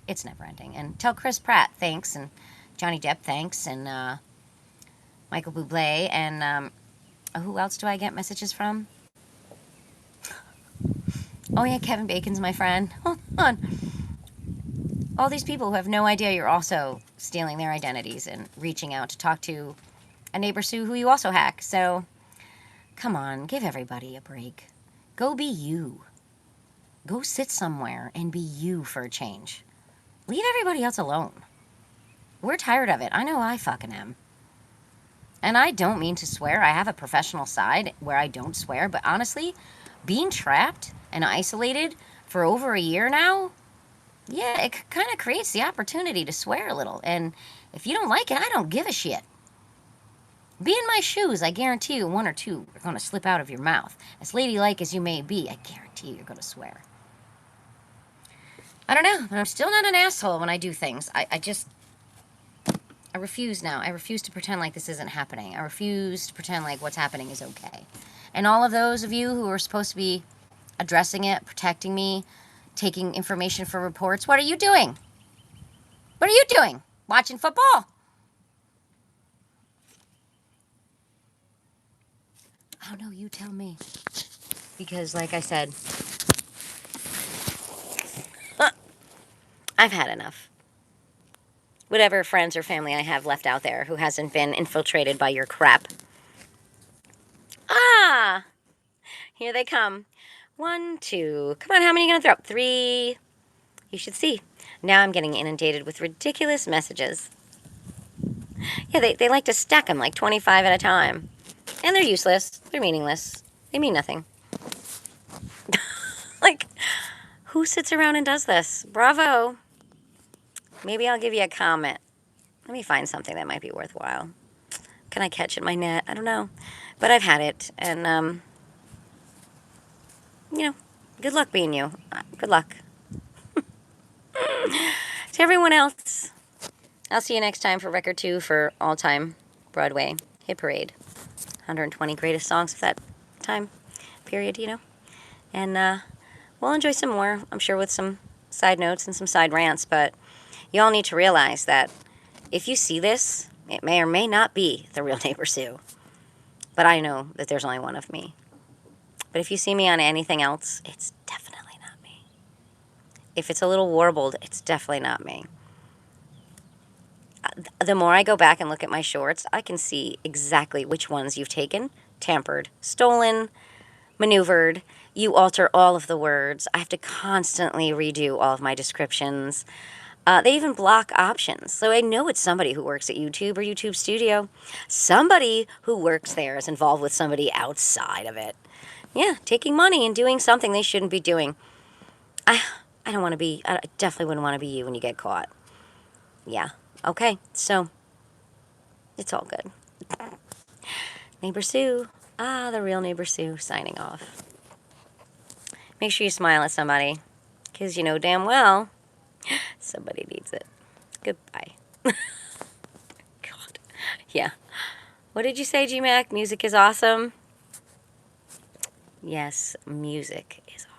it's never ending. And tell Chris Pratt thanks, and Johnny Depp thanks, and Michael Bublé, and who else do I get messages from? Oh yeah, Kevin Bacon's my friend. Hold on. All these people who have no idea you're also stealing their identities and reaching out to talk to a neighborsue who you also hack. So, come on, give everybody a break. Go be you. Go sit somewhere and be you for a change. Leave everybody else alone. We're tired of it. I know I fucking am. And I don't mean to swear. I have a professional side where I don't swear. But honestly, being trapped and isolated for over a year now, yeah, it kind of creates the opportunity to swear a little. And if you don't like it, I don't give a shit. Be in my shoes. I guarantee you one or two are going to slip out of your mouth. As ladylike as you may be, I guarantee you you're going to swear. I don't know, but I'm still not an asshole when I do things. I refuse now. I refuse to pretend like this isn't happening. I refuse to pretend like what's happening is okay. And all of those of you who are supposed to be addressing it, protecting me, taking information for reports, what are you doing? What are you doing? Watching football? Oh no, you tell me. Because like I said, I've had enough. Whatever friends or family I have left out there who hasn't been infiltrated by your crap. Ah! Here they come. 1, 2. Come on, how many are you going to throw? 3. You should see. Now I'm getting inundated with ridiculous messages. Yeah, they like to stack them like 25 at a time. And they're useless. They're meaningless. They mean nothing. Like, who sits around and does this? Bravo. Maybe I'll give you a comment. Let me find something that might be worthwhile. Can I catch it in my net? I don't know. But I've had it. And, you know, good luck being you. Good luck. To everyone else, I'll see you next time for Record 2 for all-time Broadway hit parade. 120 greatest songs of that time period, you know. And we'll enjoy some more, I'm sure, with some side notes and some side rants. But you all need to realize that if you see this, it may or may not be the real Neighbor Sue. But I know that there's only one of me. But if you see me on anything else, it's definitely not me. If it's a little warbled, it's definitely not me. The more I go back and look at my shorts, I can see exactly which ones you've taken, tampered, stolen, maneuvered. You alter all of the words. I have to constantly redo all of my descriptions. They even block options. So I know it's somebody who works at YouTube or YouTube Studio. Somebody who works there is involved with somebody outside of it. Yeah, taking money and doing something they shouldn't be doing. I don't want to be, I definitely wouldn't want to be you when you get caught. Yeah. Okay, so it's all good. Neighbor Sue. The real Neighbor Sue signing off. Make sure you smile at somebody, because you know damn well somebody needs it. Goodbye. God. Yeah. What did you say, G-Mac? Music is awesome? Yes, music is awesome.